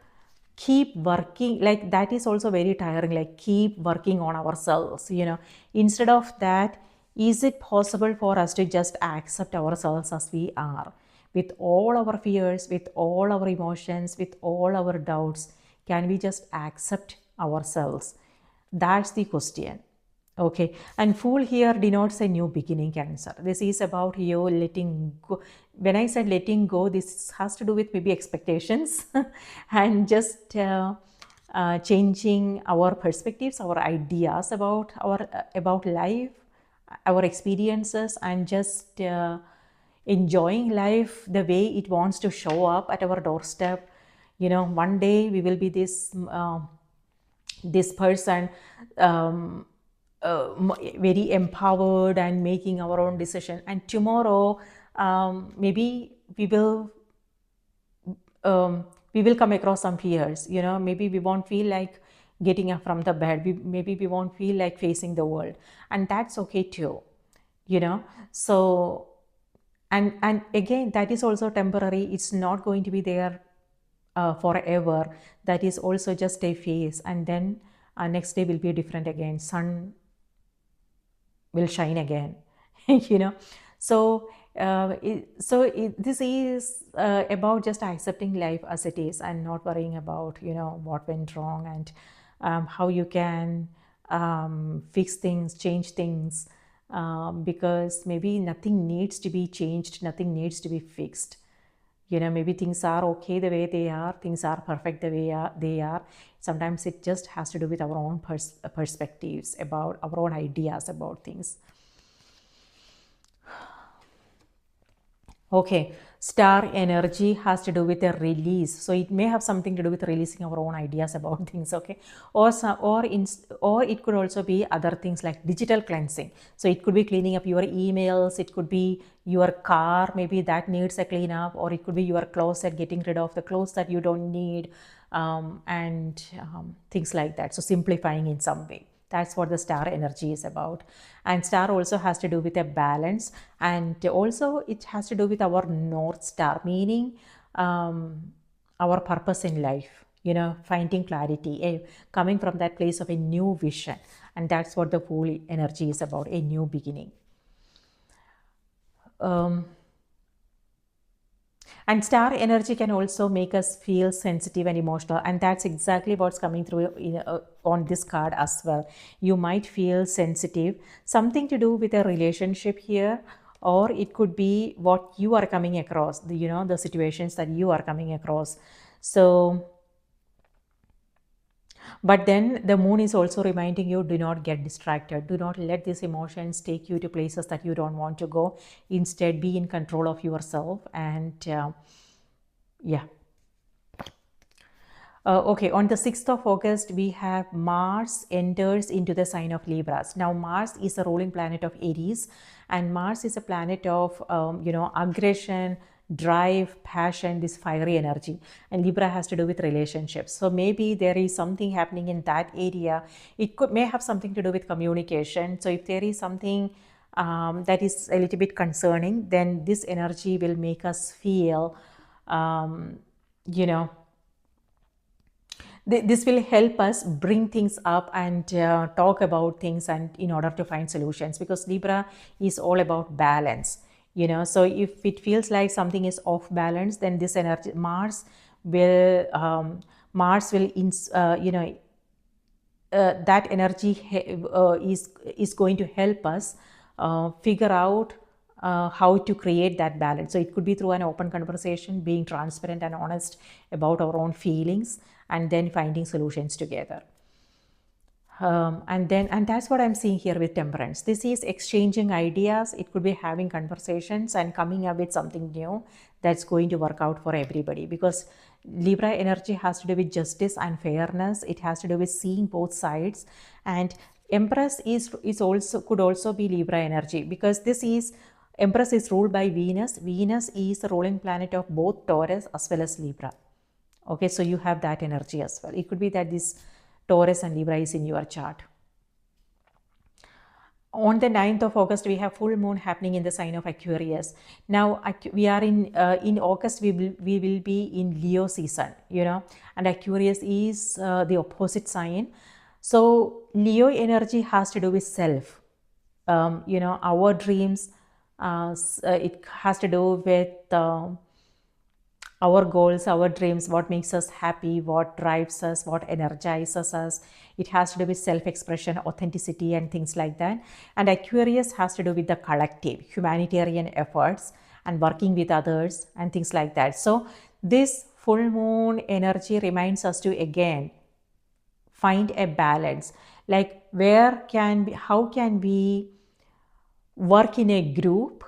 keep working, like that is also very tiring, like keep working on ourselves, instead of that, is it possible for us to just accept ourselves as we are, with all our fears, with all our emotions, with all our doubts? Can we just accept ourselves? That's the question. Okay, and Fool here denotes a new beginning, Cancer. This is about you letting go. When I said letting go, this has to do with maybe expectations and just changing our perspectives, our ideas about life, our experiences, and just enjoying life the way it wants to show up at our doorstep. One day we will be this person, um, very empowered and making our own decision, and tomorrow maybe we will come across some fears. Maybe we won't feel like getting up from the bed. Maybe we won't feel like facing the world, and that's okay too. So and again, that is also temporary. It's not going to be there forever. That is also just a phase, and then next day will be different again. Sun will shine again. So this is about just accepting life as it is and not worrying about what went wrong, and how you can fix things, change things, because maybe nothing needs to be changed, nothing needs to be fixed. Maybe things are okay the way they are, things are perfect the way they are. Sometimes it just has to do with our own perspectives, about our own ideas about things. Okay, star energy has to do with a release, so it may have something to do with releasing our own ideas about things. Okay, or it could also be other things like digital cleansing. So it could be cleaning up your emails, it could be your car, maybe that needs a cleanup, or it could be your closet, getting rid of the clothes that you don't need, and things like that. So simplifying in some way. That's what the star energy is about. And star also has to do with a balance, and also it has to do with our north star, meaning our purpose in life, finding clarity, coming from that place of a new vision. And that's what the Fool energy is about, a new beginning. And star energy can also make us feel sensitive and emotional, and that's exactly what's coming through on this card as well. You might feel sensitive, something to do with a relationship here, or it could be what you are coming across, the situations that you are coming across. So, but then the moon is also reminding you, do not get distracted. Do not let these emotions take you to places that you don't want to go. Instead, be in control of yourself. And yeah. Okay, on the 6th of August, we have Mars enters into the sign of Libras. Now, Mars is a ruling planet of Aries, and Mars is a planet of, aggression, drive, passion, this fiery energy. And Libra has to do with relationships. So maybe there is something happening in that area. It may have something to do with communication. So if there is something that is a little bit concerning, then this energy will make us feel, this will help us bring things up and talk about things, and in order to find solutions, because Libra is all about balance. So if it feels like something is off balance, then this energy, that energy is going to help us figure out how to create that balance. So it could be through an open conversation, being transparent and honest about our own feelings, and then finding solutions together. And that's what I'm seeing here with Temperance. This is exchanging ideas. It could be having conversations and coming up with something new that's going to work out for everybody, because Libra energy has to do with justice and fairness. It has to do with seeing both sides. And Empress is also could also be Libra energy, because Empress is ruled by Venus. Venus is the ruling planet of both Taurus as well as Libra. Okay, so you have that energy as well. It could be that this Taurus and Libra is in your chart. On the 9th of August, we have full moon happening in the sign of Aquarius. Now, we are in August, we will be in Leo season, and Aquarius is the opposite sign. So, Leo energy has to do with self, our dreams. It has to do with our goals, our dreams, what makes us happy, what drives us, what energizes us. It has to do with self-expression, authenticity, and things like that. And Aquarius has to do with the collective, humanitarian efforts, and working with others, and things like that. So this full moon energy reminds us to, again, find a balance. Like, how can we work in a group,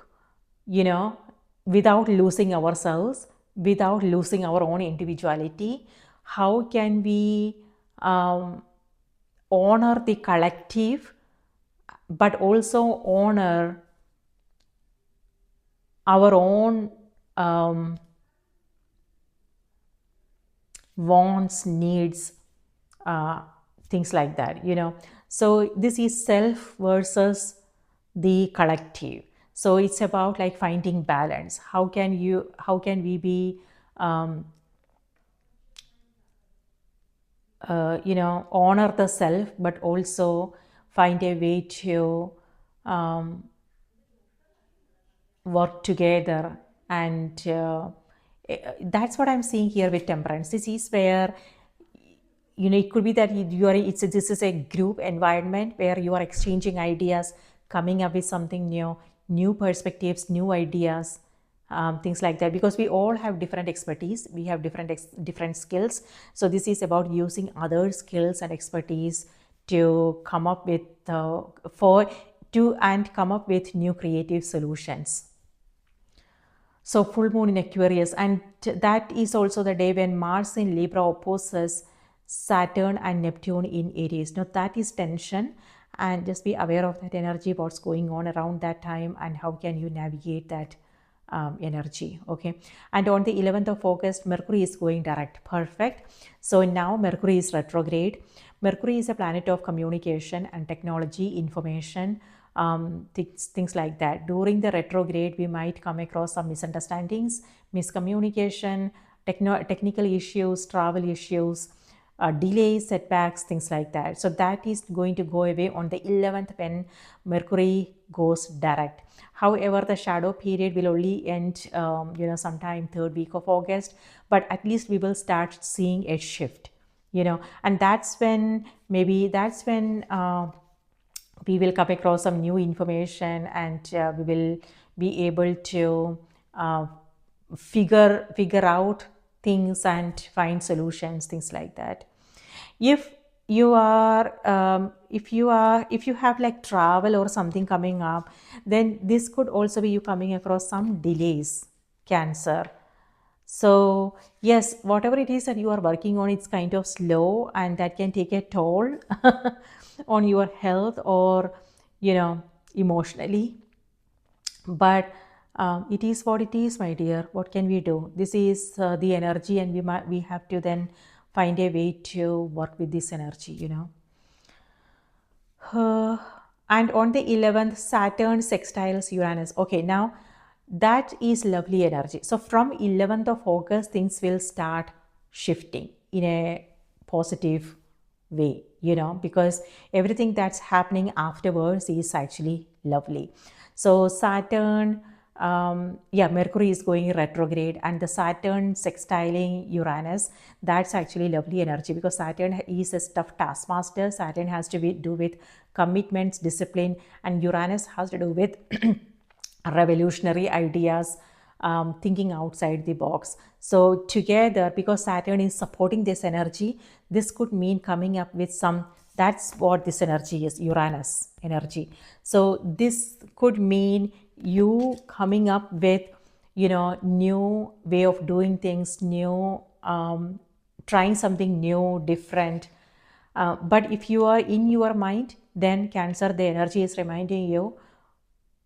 without losing ourselves, without losing our own individuality? How can we honor the collective, but also honor our own wants, needs, things like that, So this is self versus the collective. So it's about like finding balance. How can we be honor the self, but also find a way to work together. And that's what I'm seeing here with Temperance. This is where, it could be that this is a group environment where you are exchanging ideas, coming up with something new perspectives, new ideas, things like that, because we all have different expertise, we have different skills. So this is about using other skills and expertise to come up with and come up with new creative solutions. So full moon in Aquarius, and that is also the day when Mars in Libra opposes Saturn and Neptune in Aries. Now that is tension, and just be aware of that energy, what's going on around that time, and how can you navigate that energy. Okay, and on the 11th of August, Mercury is going direct. Perfect. So now Mercury is retrograde. Mercury is a planet of communication and technology, information, things like that. During the retrograde, we might come across some misunderstandings, miscommunication, technical issues, travel issues, delays, setbacks, things like that. So that is going to go away on the 11th when Mercury goes direct. However, the shadow period will only end, sometime third week of August, but at least we will start seeing a shift, and that's when we will come across some new information, and we will be able to uh, figure out things and find solutions, things like that. If you are if you have like travel or something coming up, then this could also be you coming across some delays, Cancer. So yes, whatever it is that you are working on, it's kind of slow, and that can take a toll on your health or emotionally. But it is what it is, my dear. What can we do? This is the energy, and we have to then find a way to work with this energy. Uh, and on the 11th, Saturn sextiles Uranus. Okay, now that is lovely energy. So from 11th of August, things will start shifting in a positive way, because everything that's happening afterwards is actually lovely. So Saturn, Mercury is going retrograde, and the Saturn sextiling Uranus, that's actually lovely energy, because Saturn is a tough taskmaster. Saturn has to do with commitments, discipline, and Uranus has to do with revolutionary ideas, thinking outside the box. So together, because Saturn is supporting this energy, this could mean coming up with that's what this energy is, Uranus energy. So this could mean you coming up with new way of doing things, new trying something new, different. But if you are in your mind, then Cancer, the energy is reminding you,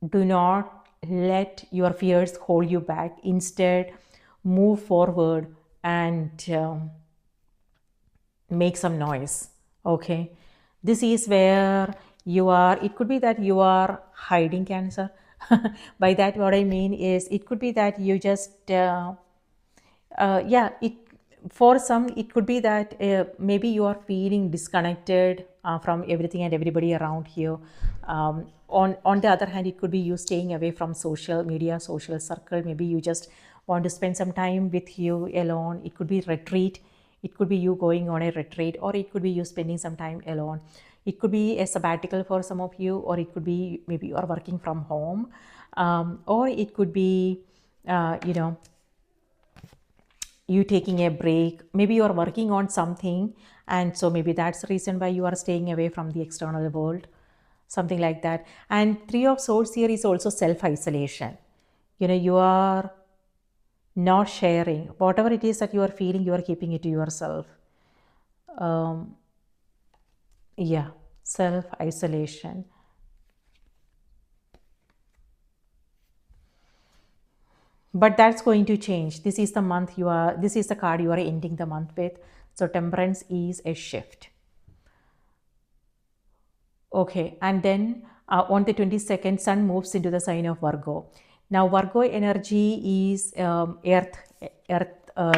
do not let your fears hold you back. Instead, move forward and make some noise. Okay, this is where it could be that you are hiding, Cancer. By that, what I mean is, it could be that you just it for some, it could be that maybe you are feeling disconnected from everything and everybody around you. On the other hand, it could be you staying away from social media, social circle. Maybe you just want to spend some time with you alone. It could be retreat, it could be you going on a retreat, or it could be you spending some time alone. It could be a sabbatical for some of you, or it could be maybe you are working from home, or it could be you taking a break. Maybe you are working on something, and so maybe that's the reason why you are staying away from the external world, something like that. And Three of Swords here is also self-isolation. You are not sharing whatever it is that you are feeling, you are keeping it to yourself. Yeah, self-isolation. But that's going to change. This is the card you are ending the month with. So Temperance is a shift. Okay, and then on the 22nd, Sun moves into the sign of Virgo. Now, Virgo energy is earth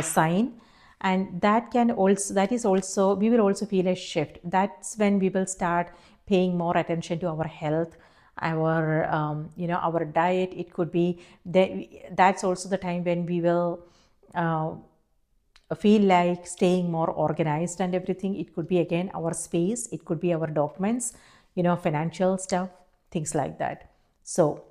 sign, and that is also, we will also feel a shift. That's when we will start paying more attention to our health, our our diet. It could be that's also the time when we will feel like staying more organized and everything. It could be again our space, it could be our documents, financial stuff, things like that. So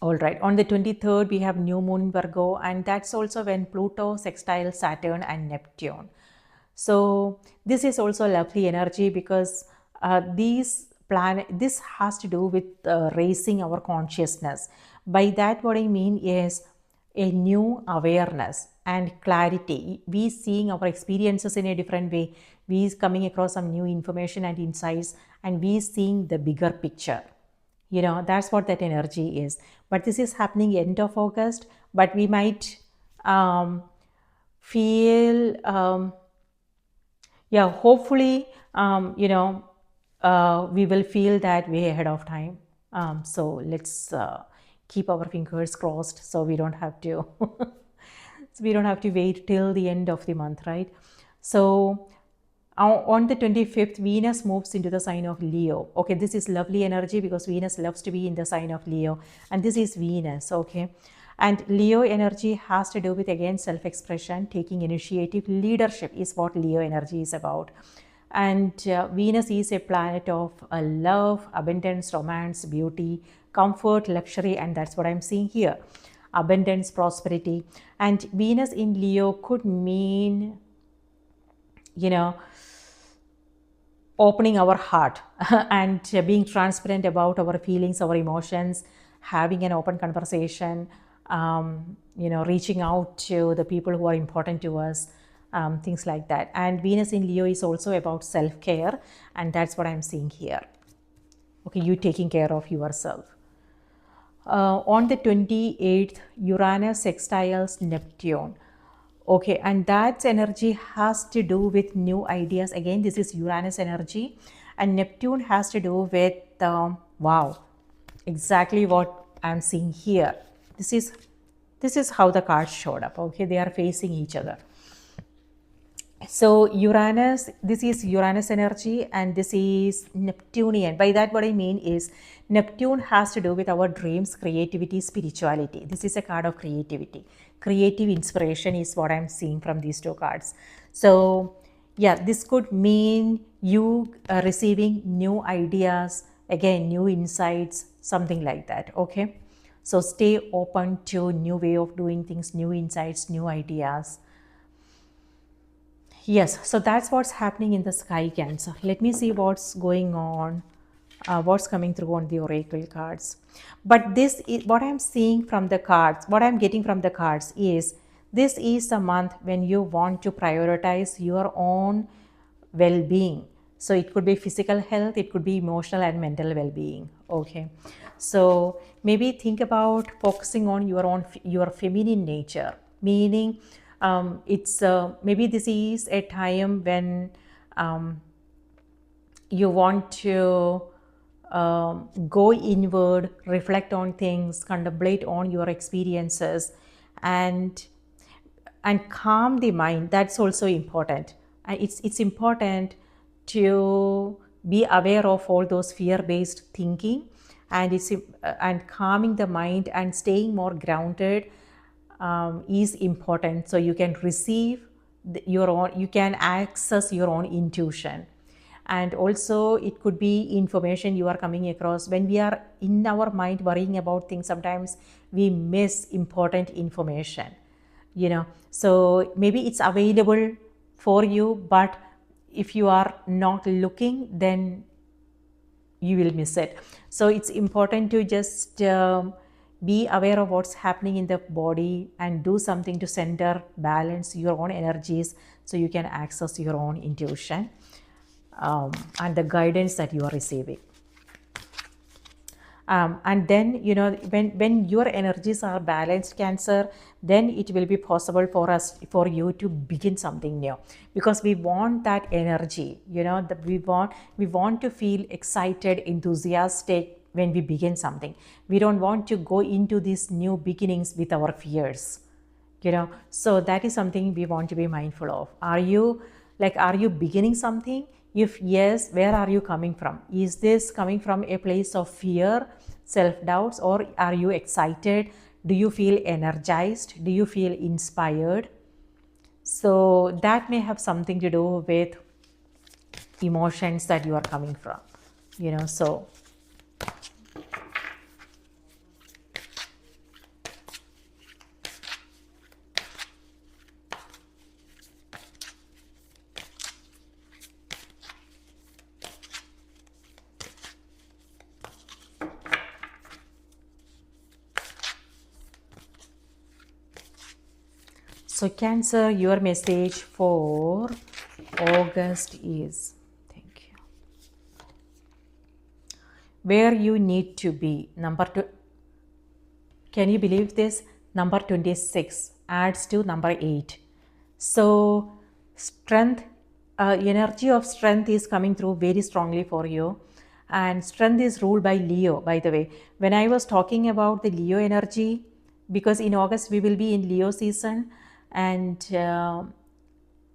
All right, on the 23rd, we have new moon in Virgo, and that's also when Pluto sextiles Saturn and Neptune. So this is also lovely energy because this has to do with raising our consciousness. By that, what I mean is a new awareness and clarity. We seeing our experiences in a different way. We coming across some new information and insights, and we seeing the bigger picture. That's what that energy is. But this is happening end of August. But we might feel yeah, hopefully, we will feel that way ahead of time. So let's keep our fingers crossed so we don't have to so we don't have to wait till the end of the month, right? So on the 25th, Venus moves into the sign of Leo. Okay, this is lovely energy because Venus loves to be in the sign of Leo, and this is Venus. Okay, and Leo energy has to do with, again, self-expression, taking initiative. Leadership is what Leo energy is about. And Venus is a planet of love, abundance, romance, beauty, comfort, luxury, and that's what I'm seeing here. Abundance, prosperity. And Venus in Leo could mean, opening our heart and being transparent about our feelings, our emotions, having an open conversation, reaching out to the people who are important to us, things like that. And Venus in Leo is also about self-care, and that's what I'm seeing here. Okay, you taking care of yourself. On the 28th, Uranus sextiles Neptune. Okay, and that energy has to do with new ideas. Again, this is Uranus energy, and Neptune has to do with wow, exactly what I'm seeing here. This is how the cards showed up. Okay, they are facing each other. So Uranus, this is Uranus energy, and this is Neptunian. By that, what I mean is Neptune has to do with our dreams, creativity, spirituality. This is a card of creativity. Creative inspiration is what I'm seeing from these two cards. So yeah, this could mean you receiving new ideas, again, new insights, something like that. Okay. So stay open to new way of doing things, new insights, new ideas. Yes, so that's what's happening in the sky, Cancer. Let me see what's going on, what's coming through on the oracle cards. But this is what I'm seeing from the cards, what I'm getting from the cards is this is a month when you want to prioritize your own well-being. So it could be physical health, it could be emotional and mental well-being. Okay, so maybe think about focusing on your feminine nature, meaning it's maybe this is a time when you want to go inward, reflect on things, contemplate on your experiences, and calm the mind. That's also important. It's important to be aware of all those fear-based thinking, and and calming the mind and staying more grounded is important, so you can receive your own, you can access your own intuition. And also it could be information you are coming across. When we are in our mind worrying about things, sometimes we miss important information, so maybe it's available for you, but if you are not looking, then you will miss it. So it's important to just be aware of what's happening in the body and do something to center, balance your own energies so you can access your own intuition and the guidance that you are receiving. And then, when your energies are balanced, Cancer, then it will be possible for you to begin something new, because we want that energy, that we want to feel excited, enthusiastic when we begin something. We don't want to go into these new beginnings with our fears, so that is something we want to be mindful of. Are you beginning something? If yes, where are you coming from? Is this coming from a place of fear, self-doubts, or are you excited? Do you feel energized? Do you feel inspired? So that may have something to do with emotions that you are coming from, so So Cancer, your message for August is, thank you, where you need to be. Number two, can you believe this? Number 26 adds to number 8. So strength, energy of strength is coming through very strongly for you. And strength is ruled by Leo, by the way. When I was talking about the Leo energy, because in August we will be in Leo season, and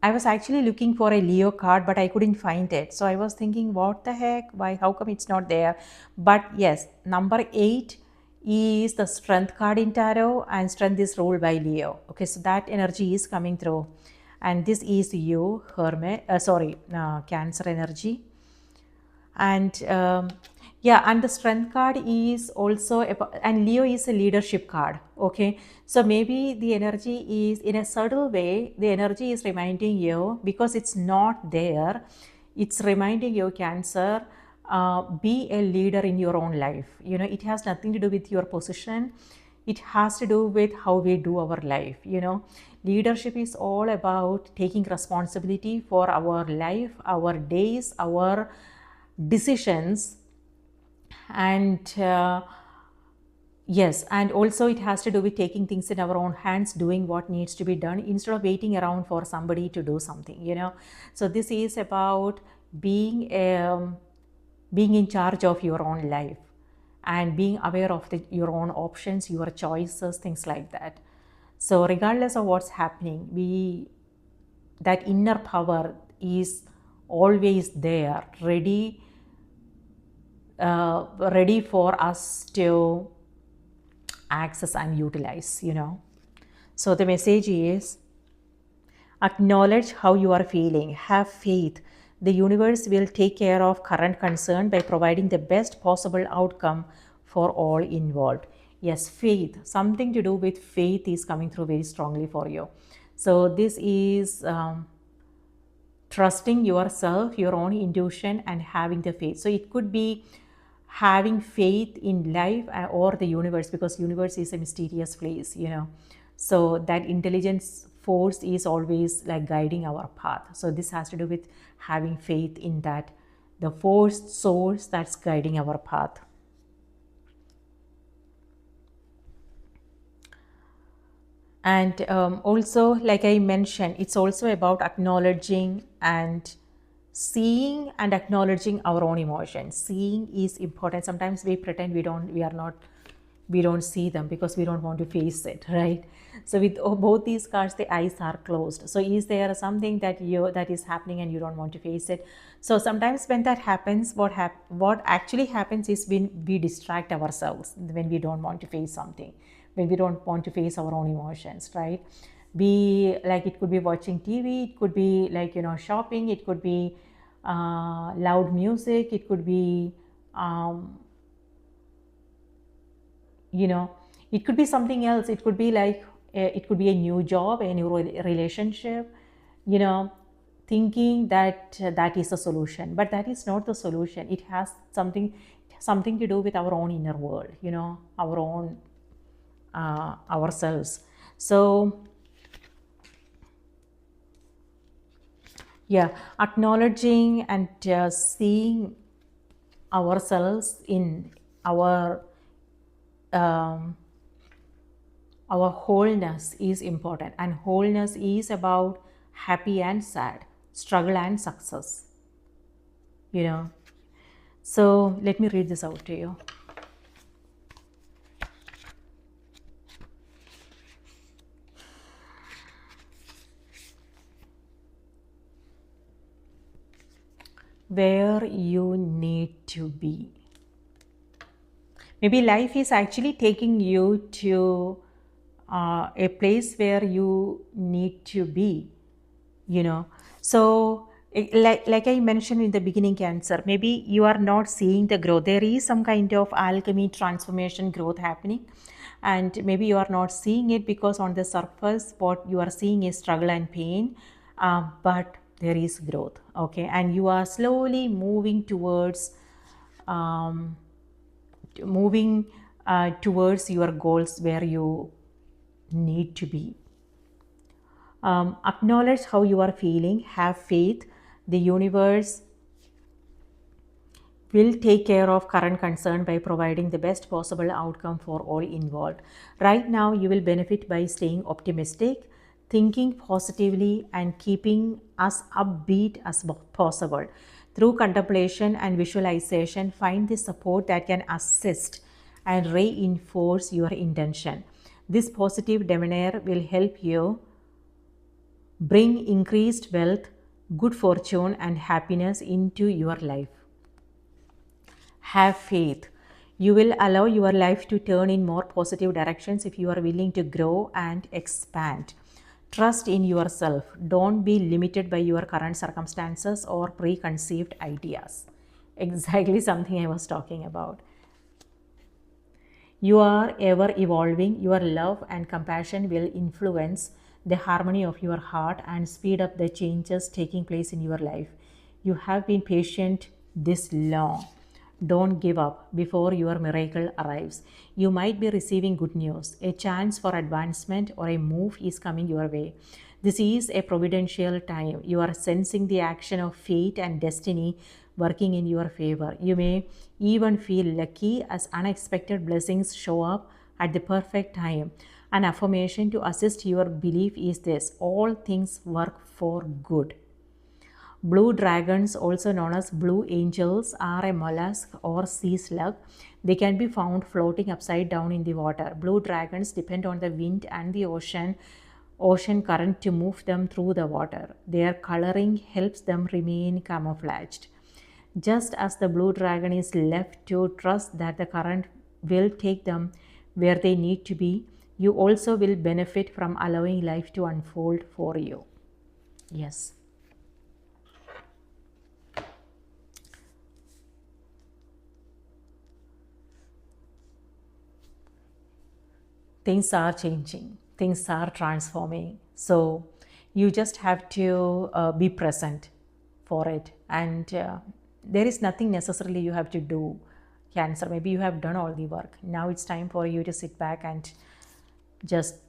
I was actually looking for a Leo card, but I couldn't find it. So I was thinking, what the heck? Why? How come it's not there? But yes, number 8 is the strength card in tarot, and strength is ruled by Leo. Okay, so that energy is coming through. And this is you, Hermit, Cancer energy. And yeah, and the strength card is also about, and Leo is a leadership card. Okay, so maybe the energy is in a subtle way, the energy is reminding you, because it's not there, it's reminding you, Cancer, be a leader in your own life. It has nothing to do with your position, it has to do with how we do our life. Leadership is all about taking responsibility for our life, our days, our decisions. And yes, and also it has to do with taking things in our own hands, doing what needs to be done instead of waiting around for somebody to do something. So this is about being in charge of your own life and being aware of your own options, your choices, things like that. So regardless of what's happening, that inner power is always there, ready for us to access and utilize. So the message is, acknowledge how you are feeling, have faith. The universe will take care of current concern by providing the best possible outcome for all involved. Yes, faith, something to do with faith is coming through very strongly for you. So this is trusting yourself, your own intuition, and having the faith. So it could be having faith in life or the universe, because universe is a mysterious place. So that intelligence force is always like guiding our path. So this has to do with having faith in that, the force source that's guiding our path. And also, like I mentioned, it's also about acknowledging and seeing and acknowledging our own emotions. Seeing is important. Sometimes we pretend we don't see them because we don't want to face it, right? So with both these cards, the eyes are closed. So is there something that is happening and you don't want to face it? So sometimes when that happens, what actually happens is when we distract ourselves, when we don't want to face something, when we don't want to face our own emotions, right? Be like, it could be watching TV, it could be like shopping, it could be loud music, it could be it could be something else. It could be like it could be a new job, a new relationship, thinking that that is the solution, but that is not the solution. It has something to do with our own inner world, our own ourselves. So yeah, acknowledging and seeing ourselves in um, our wholeness is important, and wholeness is about happy and sad, struggle and success. So let me read this out to you. Where you need to be. Maybe life is actually taking you to a place where you need to be. So like I mentioned in the beginning, Cancer, maybe you are not seeing the growth. There is some kind of alchemy, transformation, growth happening, and maybe you are not seeing it because on the surface what you are seeing is struggle and pain, but there is growth. Okay, and you are slowly moving towards um, moving towards your goals, where you need to be. Acknowledge how you are feeling, have faith. The universe will take care of current concern by providing the best possible outcome for all involved. Right now, you will benefit by staying optimistic, thinking positively, and keeping as upbeat as possible. Through contemplation and visualization, find the support that can assist and reinforce your intention. This positive demeanor will help you bring increased wealth, good fortune, and happiness into your life. Have faith. You will allow your life to turn in more positive directions if you are willing to grow and expand. Trust in yourself. Don't be limited by your current circumstances or preconceived ideas. Exactly something I was talking about. You are ever evolving. Your love and compassion will influence the harmony of your heart and speed up the changes taking place in your life. You have been patient this long. Don't give up before your miracle arrives. You might be receiving good news. A chance for advancement or a move is coming your way. This is a providential time. You are sensing the action of fate and destiny working in your favor. You may even feel lucky as unexpected blessings show up at the perfect time. An affirmation to assist your belief is this: all things work for good. Blue dragons, also known as blue angels, are a mollusk or sea slug. They can be found floating upside down in the water. Blue dragons depend on the wind and the ocean current to move them through the water. Their coloring helps them remain camouflaged. Just as the blue dragon is left to trust that the current will take them where they need to be, you also will benefit from allowing life to unfold for you. Yes. Things are changing, things are transforming. So you just have to be present for it. And there is nothing necessarily you have to do, Cancer. Maybe you have done all the work. Now it's time for you to sit back and just,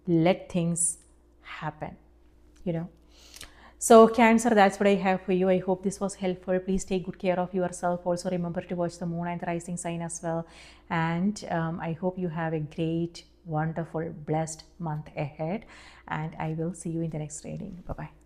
let things happen, you know. So, Cancer, that's what I have for you. I hope this was helpful. Please take good care of yourself. Also, remember to watch the moon and the rising sign as well. And I hope you have a great, wonderful, blessed month ahead. And I will see you in the next reading. Bye bye.